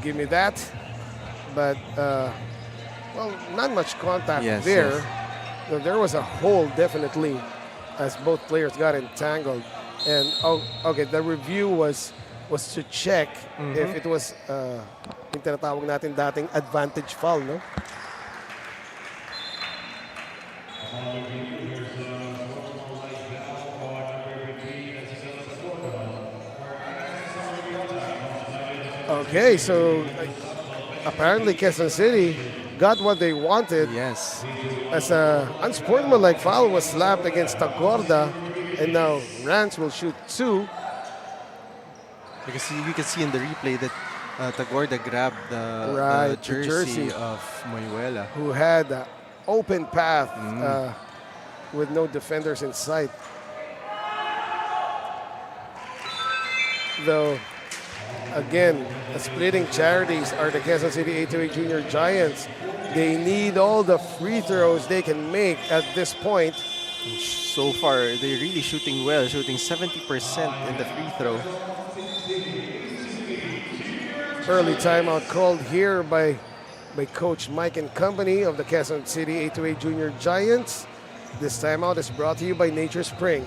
Give me that. But, not much contact Yes, there. yes. No, there was a hole, definitely, as both players got entangled. And, the review was was to check if it was yung tinatawag natin dating advantage foul, no? Okay, so apparently Quezon City got what they wanted. Yes. As a unsportsmanlike foul was slapped against Tagorda, and now Rance will shoot 2. Because you can see in the replay that Tagorda grabbed the Right, the jersey jersey. of Moyuela. Who had an open path with no defenders in sight. Though, again, the splitting charities are the Quezon City 828 Junior Giants. They need all the free throws they can make at this point. So far, they're really shooting well, shooting 70% in the free throw. Early timeout called here by Coach Mike and company of the Quezon City 828 Junior Giants. This timeout is brought to you by Nature Spring.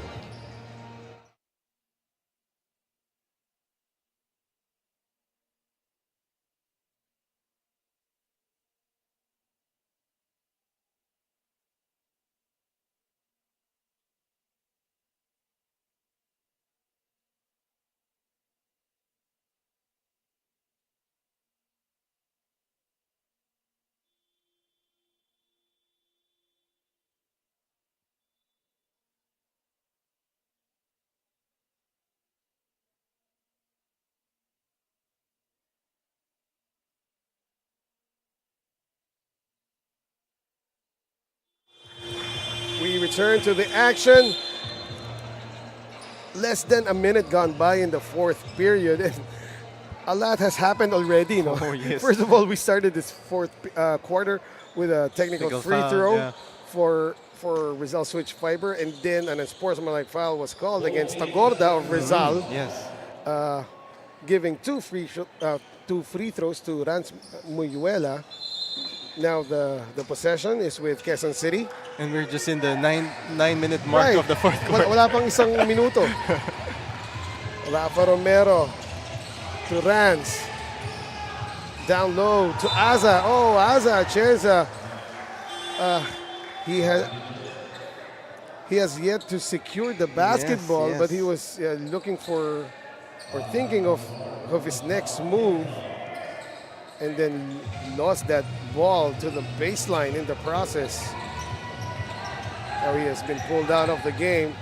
We return to the action. Less than a minute gone by in the fourth period. And a lot has happened already. No? Oh, yes. First of all, we started this fourth quarter with a technical free foul, throw yeah. for Rizal Switch Fiber, and then an unsportsmanlike foul was called against Tagorda of Rizal, Yes. giving two free throws to Rance Muyuela. Now the possession is with Quezon City. And we're just in the 9-minute mark Right. of the fourth quarter. Wala pang isang minuto. Rafa Romero to Rance. Down low to Aza. Oh, Aza, Cheza. He has yet to secure the basketball, yes. but he was looking for or thinking of his next move, and then lost that ball to the baseline in the process. Now he has been pulled out of the game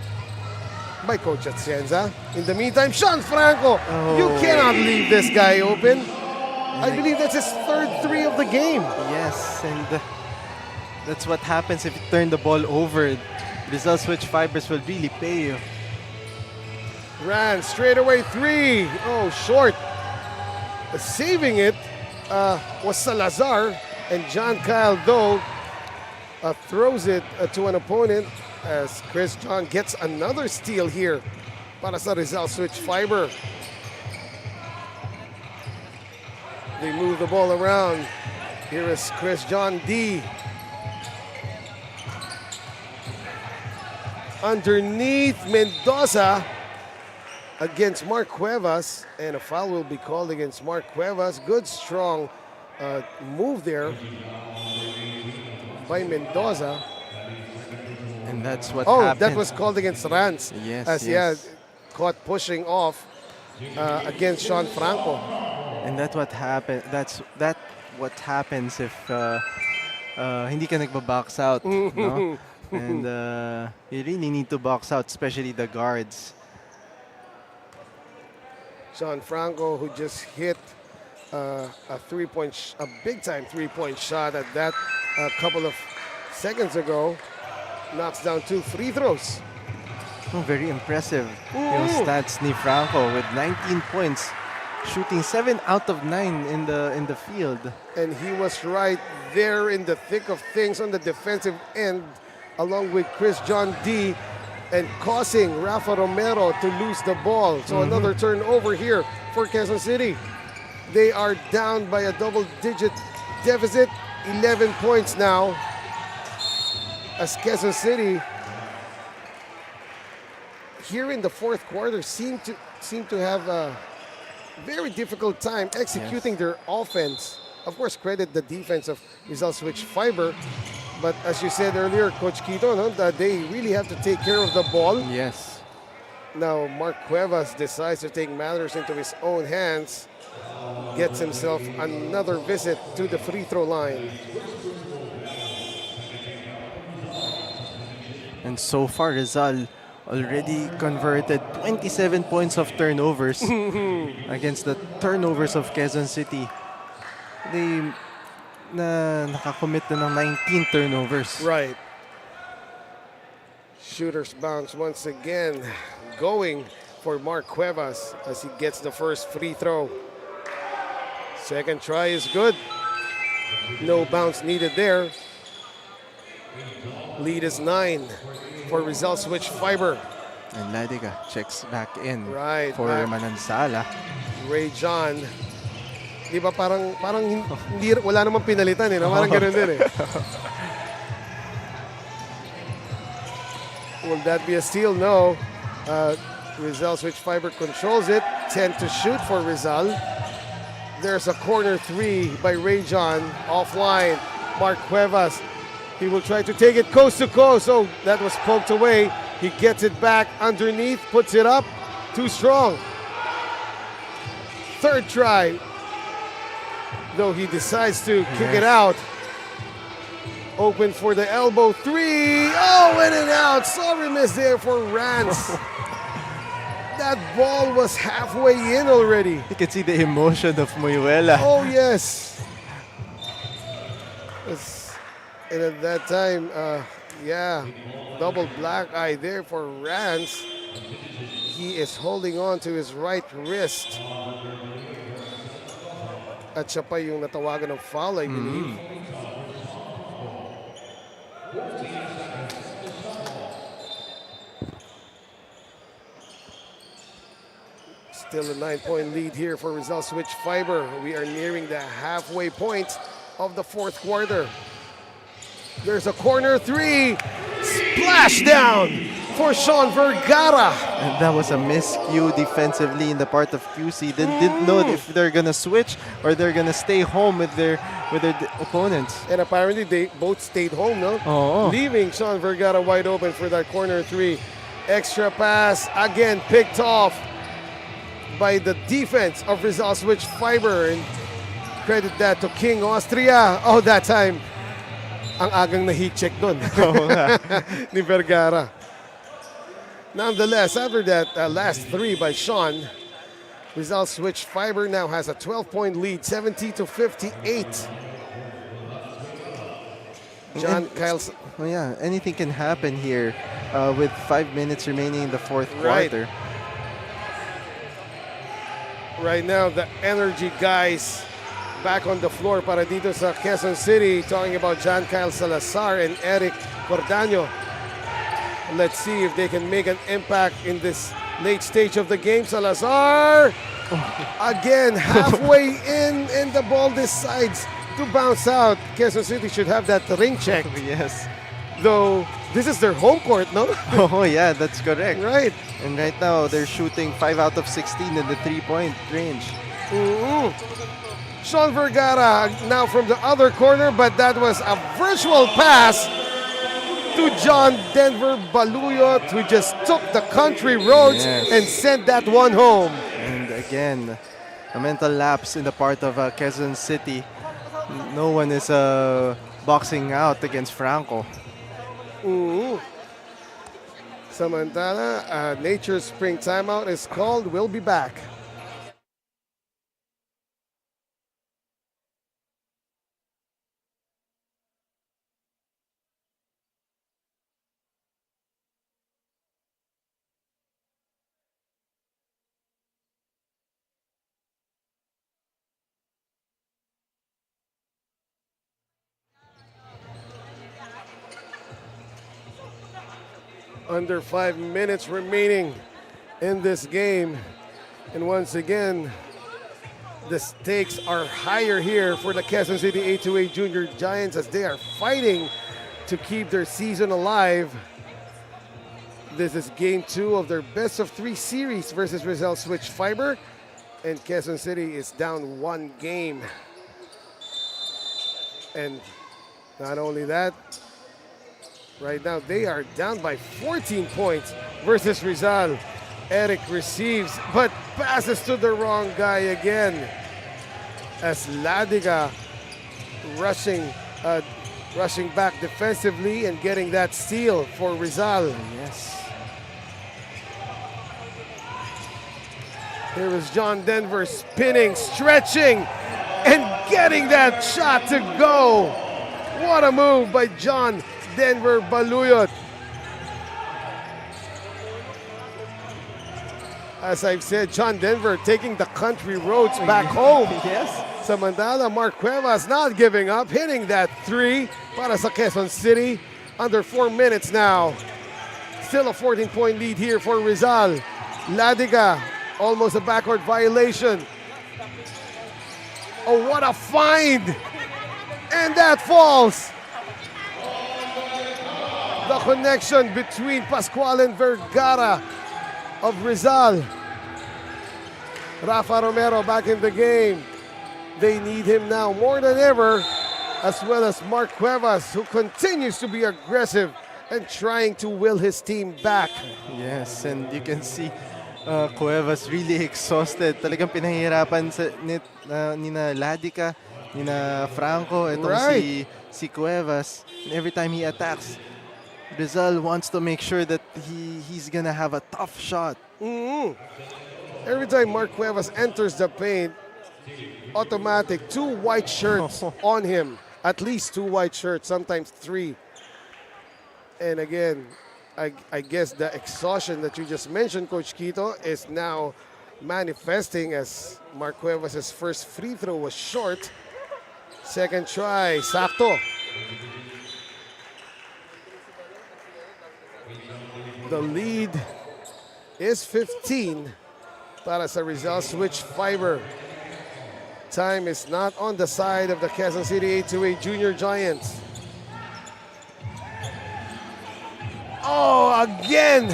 by Coach Atienza. In the meantime, Sean Franco, you cannot leave this guy open. I believe that's his third 3 of the game. Yes, and that's what happens if you turn the ball over. Rizal Switch Fibers will really pay you. Ran straight away 3. Oh, short. Saving it was Salazar, and John Kyle, though, throws it to an opponent as Chris John gets another steal here para sa Rizal Switch Fiber. They move the ball around. Here is Chris John D. Underneath Mendoza against Mark Cuevas, and a foul will be called against Mark Cuevas. Good, strong move there by Mendoza. And that's what Oh, happened. that was called against Rance. Yes, As yes. caught pushing off against Sean Franco. And that's what happened. That's what happens if hindi ka nagba-box out, no? And you really need to box out, especially the guards. Sean Franco, who just hit a big-time three-point shot at that a couple of seconds ago, knocks down 2 free throws. Oh, very impressive. Yung stats ni Franco with 19 points, shooting 7 out of 9 in the field. And he was right there in the thick of things on the defensive end, along with Chris John D, and causing Rafa Romero to lose the ball. So another turnover here for Quezon City. They are down by a double-digit deficit, 11 points now, as Quezon City here in the fourth quarter seem to have very difficult time executing their offense. Of course, credit the defense of Rizal Switch Fiber. But as you said earlier, Coach Quito, no, that they really have to take care of the ball. Yes. Now, Mark Cuevas decides to take matters into his own hands. Gets himself another visit to the free throw line. And so far, Rizal already converted 27 points of turnovers against the turnovers of Quezon City. They nakakommit na ng 19 turnovers. Right. Shooter's bounce once again going for Mark Cuevas as he gets the first free throw. Second try is good. No bounce needed there. Lead is 9 for Rizal Switch Fiber. And Ladiga checks back in Right, for back. Manansala. Ray John. Di ba parang hindi, wala namang pinalitan eh. No? Parang ganun din eh. Will that be a steal? No. Rizal Switch Fiber controls it. 10 to shoot for Rizal. There's a corner 3 by Ray John. Offline. Mark Cuevas. He will try to take it coast to coast. Oh, that was poked away. He gets it back underneath, puts it up. Too strong. Third try. Though he decides to kick it out. Open for the elbow 3. Oh, in and out. Sorry miss there for Rance. That ball was halfway in already. You can see the emotion of Muyuela. Oh, yes. And at that time, yeah, double black eye there for Rance. He is holding on to his right wrist. At siya pa yung natawagan ng foul, I believe. Still a 9-point lead here for Rizal Switch Fiber. We are nearing the halfway point of the fourth quarter. There's a corner 3. Splash down for Sean Vergara. And that was a miscue defensively in the part of QC. They didn't know if they're gonna switch or they're gonna stay home with their opponents. And apparently they both stayed home, no? Oo. Leaving Sean Vergara wide open for that corner 3. Extra pass, again picked off by the defense of Rizal Switch Fiber. And credit that to King Austria. Oh, that time, ang agang na heat check dun ni Vergara. Nonetheless, after that last 3 by Sean, Rizal Switch Fiber now has a 12-point lead, 70 to 58. John Kyle's. Oh yeah, anything can happen here with 5 minutes remaining in the fourth Right. quarter. Right now, the energy guys back on the floor para dito sa Quezon City, talking about John Kyle Salazar and Eric Cordaño. Let's see if they can make an impact in this late stage of the game. Salazar, again, halfway in, and the ball decides to bounce out. Quezon City should have that ring check. Yes. Though, this is their home court, no? Oh yeah, that's correct. Right. And right now, they're shooting 5 out of 16 in the 3-point range. Sean Vergara now from the other corner, but that was a virtual pass to John Denver Baluyot, who just took the country roads and sent that one home. And again, a mental lapse in the part of Quezon City. No one is boxing out against Franco. Samantala, Nature's Spring Timeout is called. We'll be back. Under 5 minutes remaining in this game. And once again, the stakes are higher here for the Quezon City A2A Junior Giants as they are fighting to keep their season alive. This is game 2 of their best of 3 series versus Rizal Switch Fiber. And Quezon City is down 1 game. And not only that, right now they are down by 14 points versus Rizal. Eric receives, but passes to the wrong guy again. As Ladiga rushing back defensively and getting that steal for Rizal. Yes. Here is John Denver spinning, stretching, and getting that shot to go. What a move by John Denver Baluyot. As I've said, John Denver taking the country roads back home. Yes. Samantala, Mark Cuevas not giving up, hitting that 3 para sa Quezon City. Under 4 minutes now. Still a 14-point lead here for Rizal. Ladiga, almost a backward violation. Oh, what a find! And that falls. The connection between Pascual and Vergara of Rizal. Rafa Romero back in the game. They need him now more than ever, as well as Mark Cuevas, who continues to be aggressive and trying to will his team back. Yes, and you can see Cuevas really exhausted. Talagang pinahihirapan nina Ladica, nina Franco, itong si Cuevas. And every time he attacks, Rizal wants to make sure that he's gonna have a tough shot. Every time Mark Cuevas enters the paint, automatic 2 white shirts on him. At least 2 white shirts, sometimes 3. And again, I guess the exhaustion that you just mentioned, Coach Quito, is now manifesting as Mark Cuevas' first free throw was short. Second try, sakto. The lead is 15 para sa Rizal switch fiber. Time is not on the side of the Quezon City 828 Junior Giants. Oh, again!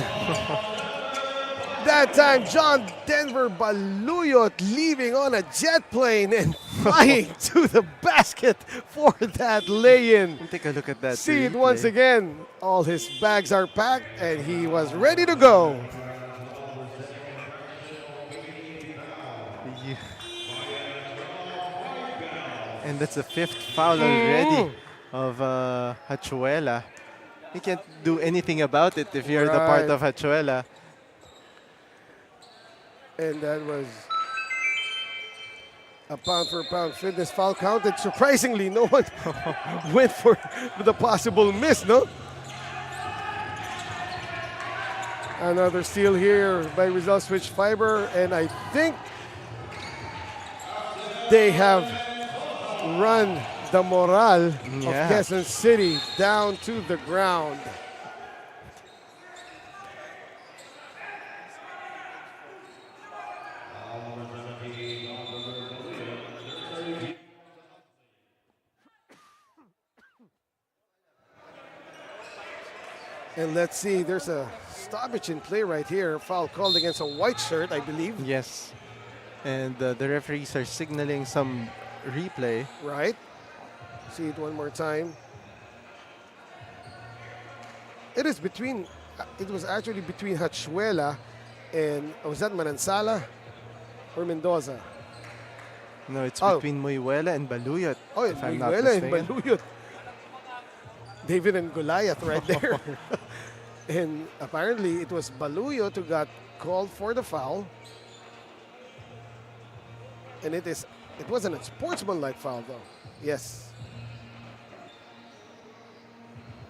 That time, John Denver Baluyot leaving on a jet plane and flying to the basket for that lay-in. Take a look at that. See it replay. once again. All his bags are packed and he was ready to go. And that's the 5th foul already of Hachuela. You can't do anything about it if you're the part of Hachuela. And that was a pound-for-pound fitness foul counted. Surprisingly, no one went for the possible miss, no? Another steal here by Rizal Switch Fiber, and I think they have run the morale of Quezon City down to the ground. And let's see, there's a stoppage in play right here. Foul called against a white shirt, I believe. Yes. And the referees are signaling some replay. Right. See it one more time. It is between, it was actually between Hachuela and, was that Manansala or Mendoza? No, it's between Muyuela and Baluyot. Oh, if I'm not Muyuela and mistaken. Baluyot. David and Goliath right there. And apparently it was Baluyot who got called for the foul. And it wasn't a sportsmanlike foul though. Yes.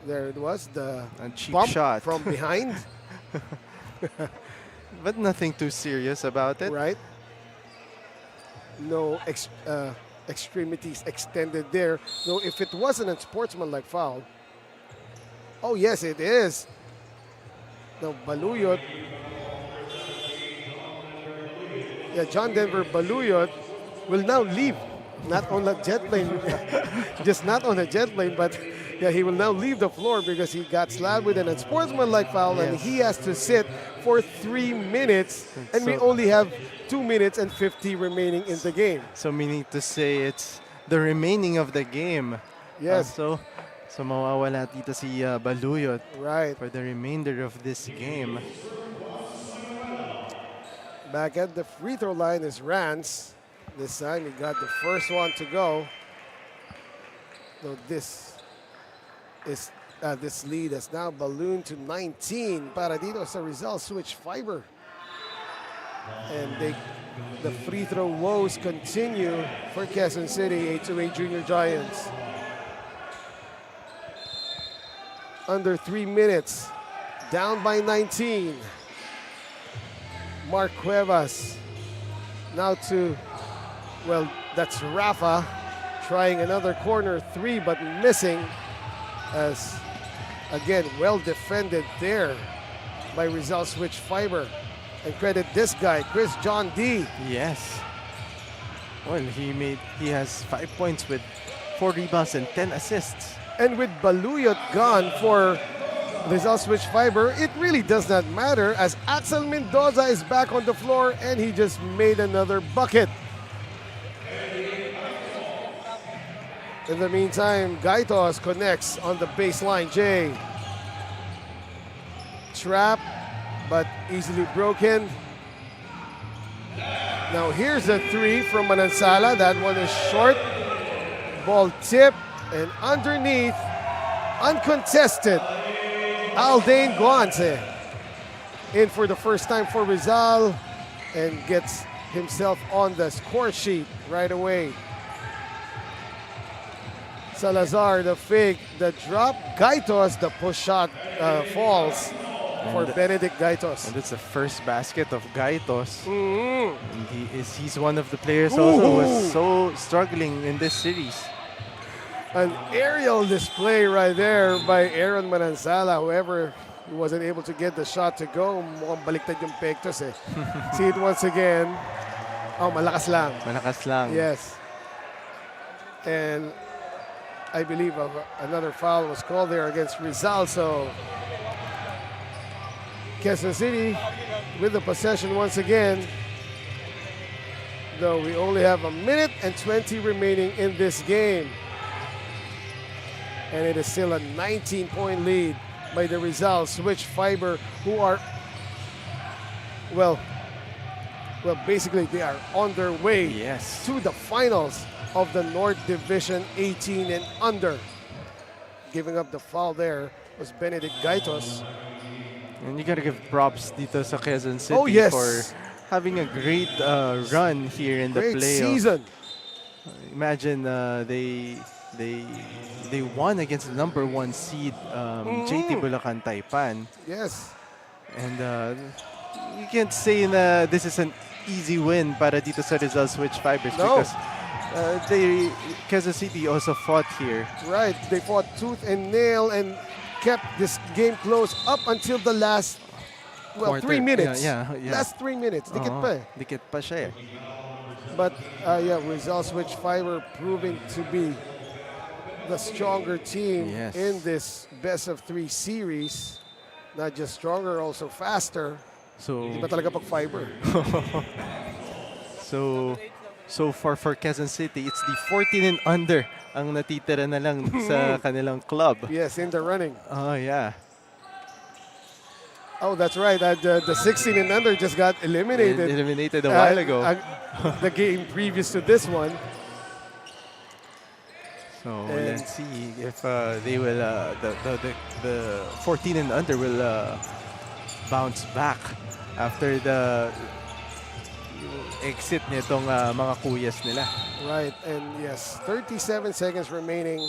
There it was, the cheap bump shot from behind. But nothing too serious about it. Right. No extremities extended there. No, if it wasn't a sportsmanlike foul. Oh yes, it is. No, Baluyot. Yeah, John Denver Baluyot will now leave. Not on a jet plane, just not on a jet plane, but Yeah, he will now leave the floor because he got slapped with an unsportsmanlike foul, and Yes. he has to sit for 3 minutes, and we So- only have 2 minutes and 50 remaining in the game. So meaning to say it's the remaining of the game. Yes, So mawawala dito si Baluyot right. for the remainder of this game. Back at the free throw line is Rance. This time he got the first one to go. So this lead has now ballooned to 19 para dito sa Rizal switch fiber. And the free throw woes continue for Quezon City 8-8 Junior Giants. Under 3 minutes, down by 19. Mark Cuevas now to, well, that's Rafa trying another corner three but missing, as again well defended there by Rizal switch fiber. And credit this guy, Chris John D. Yes. Well, he has 5 points with 4 rebounds and 10 assists. And with Baluyot gone for Rizal switch fiber, it really does not matter as Axel Mendoza is back on the floor and he just made another bucket. In the meantime, Gaitos connects on the baseline. Jay. Trap, but easily broken. Now here's a three from Manansala. That one is short. Ball tip and underneath, uncontested. Aldain Guance in for the first time for Rizal and gets himself on the score sheet right away. Salazar, the fake, the drop. Gaitos, the push shot falls for Benedict Gaitos. And it's the first basket of Gaitos. Mhm. And he's one of the players also who was so struggling in this series. An aerial display right there by Aaron Manansala. However, he wasn't able to get the shot to go. Mukhang baliktad yung pektos eh. See it once again. Oh, malakas lang. Malakas lang. Yes. And I believe another foul was called there against Rizal. So Quezon City with the possession once again. Though we only have 1 minute and 20 remaining in this game. And it is still a 19-point lead by the Rizal switch fiber, who are, well, basically they are on their way Yes. to the finals of the North Division 18 and under. Giving up the foul there was Benedict Gaitos. And you gotta give props dito sa Quezon City Oh, yes. for having a great run here in the Great playoff. season. Imagine they won against the number 1 seed JT Bulacan Taipan. Yes. And you can't say na this is an easy win para dito sa Rizal Switch Fibers No. because Quezon City also fought here. Right. They fought tooth and nail and kept this game close up until the last, well, Quarter. 3 minutes. Yeah. Last 3 minutes. Dikit pa eh. Dikit pa siya eh. But yeah, Rizal switch fiber proving to be the stronger team Yes. in this best of 3 series. Not just stronger, also faster. So Iba talaga pag fiber. so far for Quezon City, it's the 14 and under ang natitira na lang sa kanilang club. Yes, in the running. Oh yeah. Oh, that's right. The 16 and under just got eliminated. Eliminated a while ago. The game previous to this one. So And- let's see if they will the 14 and under will bounce back after the exit nitong mga kuyas nila. Right, and yes, 37 seconds remaining.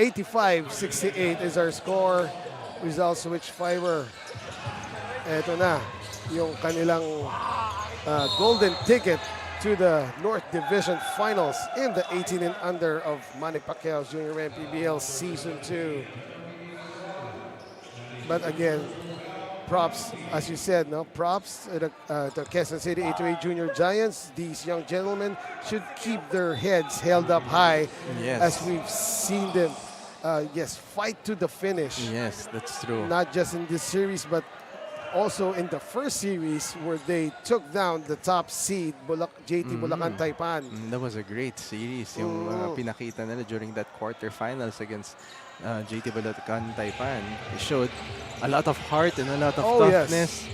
85-68 is our score. Rizal switch fiber. Eto na, yung kanilang golden ticket to the North Division Finals in the 18 and under of Manny Pacquiao's Junior MPBL Season 2. But again, props, as you said, no props to Quezon City A2A Junior Giants. These young gentlemen should keep their heads held up high, Yes. as we've seen them, fight to the finish. Yes, that's true. Not just in this series, but also in the first series where they took down the top seed, JT Bulacan Taipan. That was a great series. Yung pinakita nila during that quarterfinals against JT Bulacan Taipan. It showed a lot of heart and a lot of toughness.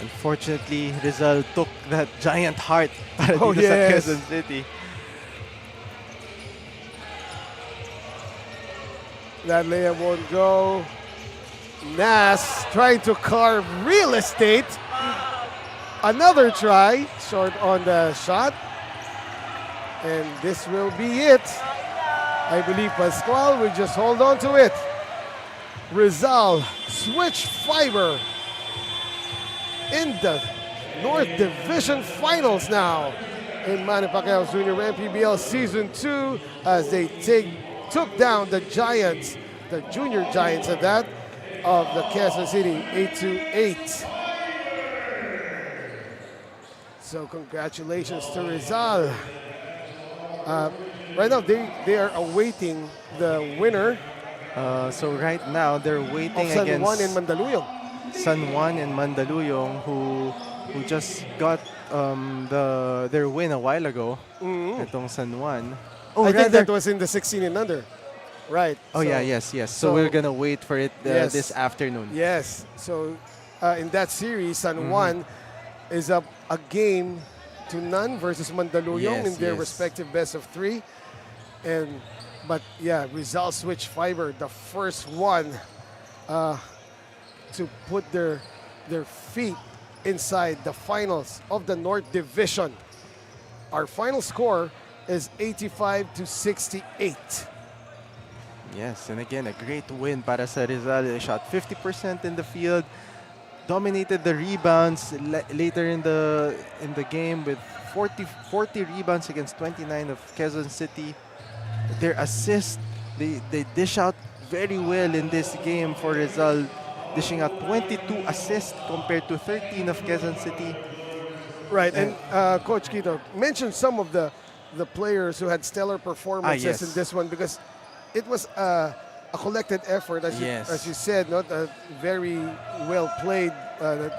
Unfortunately, Rizal took that giant heart para dito sa Quezon City. That layup won't go. Nas trying to carve real estate. Another try, short on the shot. And this will be it. I believe Pascual will just hold on to it. Rizal switch fiber in the North Division Finals now in Manny Pacquiao Jr. MPBL Season 2 as they took down the Giants, the Junior Giants at that, of the Quezon City 8-8. So congratulations to Rizal. Right now they are awaiting the winner So right now they're waiting of San against Juan and Mandaluyong. San Juan and Mandaluyong, who just got their win a while ago. Itong San Juan. I think that was in the 16 and under. Right. Oh, so, yeah, yes. So we're gonna wait for it yes. this afternoon. Yes. So in that series, San Juan is up a game to none versus Mandaluyong in their respective best of three. But yeah, Rizal switch fiber, the first one to put their feet inside the finals of the North Division. Our final score is 85-68. Yes, and again, a great win para sa Rizal. They shot 50% in the field, dominated the rebounds later in the game with 40 rebounds against 29 of Quezon City. Their assist, they dish out very well in this game for Rizal, dishing out 22 assists compared to 13 of Quezon City. Right, and Coach Quito mentioned some of the players who had stellar performances in this one, because it was a collected effort, as you said, not very well played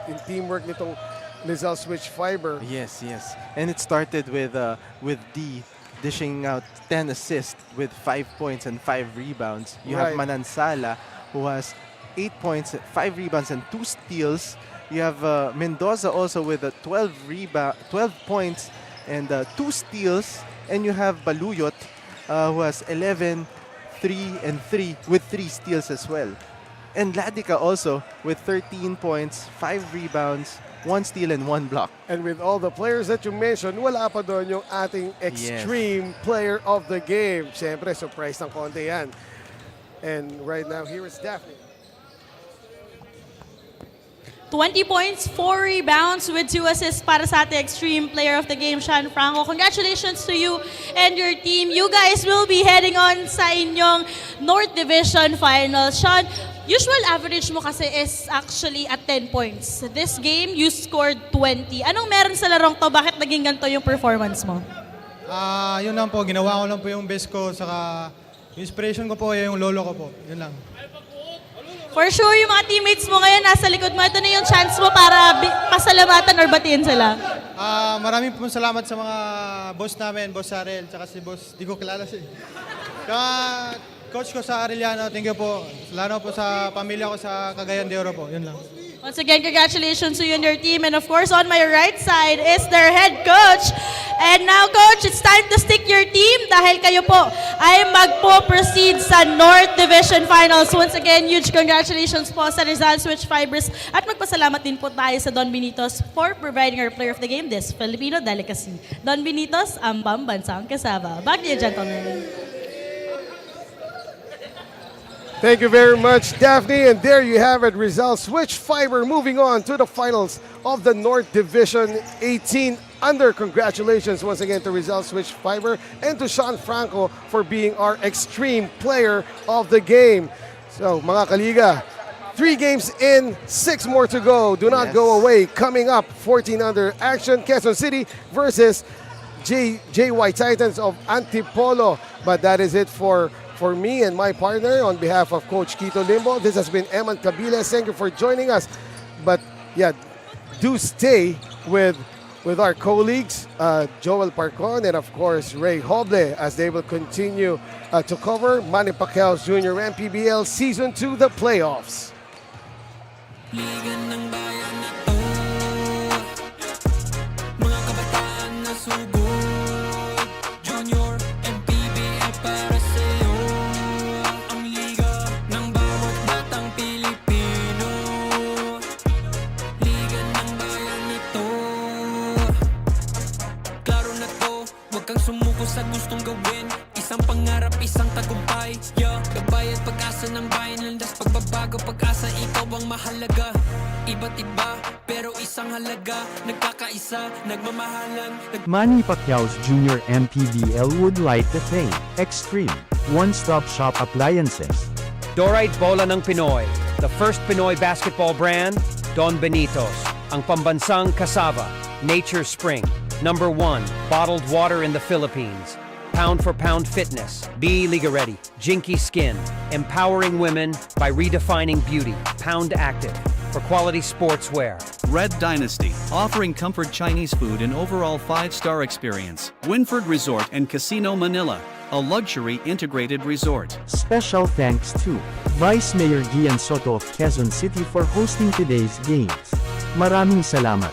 in teamwork nitong Rizal switch fiber. Yes, and it started with D dishing out 10 assists with 5 points and 5 rebounds. You have Manansala, who has 8 points, 5 rebounds, and 2 steals. You have Mendoza also with 12 points and 2 steals. And you have Baluyot, who has 11, 3, and 3 with 3 steals as well. And Ladika also with 13 points, 5 rebounds, 1 steal, and 1 block. And with all the players that you mentioned, wala pa doon yung ating extreme player of the game. Siyempre, surprise ng konti yan. And right now, here is Daphne. 20 points, 4 rebounds with 2 assists para sa ating extreme player of the game, Sean Franco. Congratulations to you and your team. You guys will be heading on sa inyong North Division Finals. Sean, usual average mo kasi is actually at 10 points. This game, you scored 20. Anong meron sa larong to? Bakit naging ganito yung performance mo? Yun lang po. Ginawa ko lang po yung best ko. Saka yung inspiration ko po yung lolo ko po. Yun lang. For sure, yung mga teammates mo ngayon nasa likod mo. Ito na yung chance mo para pasalamatan or batiin sila. Maraming po salamat sa mga boss namin, Boss Arel, tsaka si Boss, di ko kilala siya. Tsaka coach ko sa Arellano, thank you po. Lalo po sa pamilya ko sa Cagayan de Oro po. Yun lang. Once again, congratulations to you and your team. And of course, on my right side is their head coach. And now, coach, it's time to stick your team dahil kayo po ay magpo-proceed sa North Division Finals. Once again, huge congratulations po sa Rizal Switch Fibers. At magpasalamat din po tayo sa Don Benitos for providing our player of the game, this Filipino delicacy. Don Benitos, ang pambansang kasaba. Back to you, gentlemen. Thank you very much, Daphne. And there you have it, Rizal Switch Fiber moving on to the finals of the North Division 18 under. Congratulations once again to Rizal Switch Fiber and to Sean Franco for being our extreme player of the game. So, mga kaliga, 3 games in, 6 more to go. Do not go away. Coming up, 14 under action, Quezon City versus JY Titans of Antipolo. But that is it for me and my partner. On behalf of Coach Quito Limbo, this has been Eman Cabiles. Thank you for joining us. But yeah, do stay with our colleagues, Joel Parcon and of course Ray Hoble, as they will continue to cover Manny Pacquiao's Junior MPBL Season 2, the playoffs. Liga ng bayan na to, mga kabataan na sugod, Junior MPBL para sa'yo, ang liga ng bawat batang Pilipino. Liga ng bayan na to, klaro na to, huwag kang sumuko sa gustong gawin, isang pangarap, isang tagumpay, gabay at pag-asa ng bayan, landas pagbabago, pag-asa, ikaw ang mahalaga. Iba't iba, pero isang halaga, nagkakaisa, nagmamahalan. Manny Pacquiao's Junior MPBL would like to thank Extreme One-Stop Shop Appliances. Dorite Bola ng Pinoy, the first Pinoy basketball brand, Don Benitos, ang pambansang cassava, Nature Spring, #1 bottled water in the Philippines. Pound for pound fitness, be Liga Ready, Jinky Skin, empowering women by redefining beauty, Pound Active, for quality sportswear. Red Dynasty, offering comfort Chinese food and overall 5-star experience. Winford Resort and Casino Manila, a luxury integrated resort. Special thanks to Vice Mayor Gian Soto of Quezon City for hosting today's games. Maraming salamat.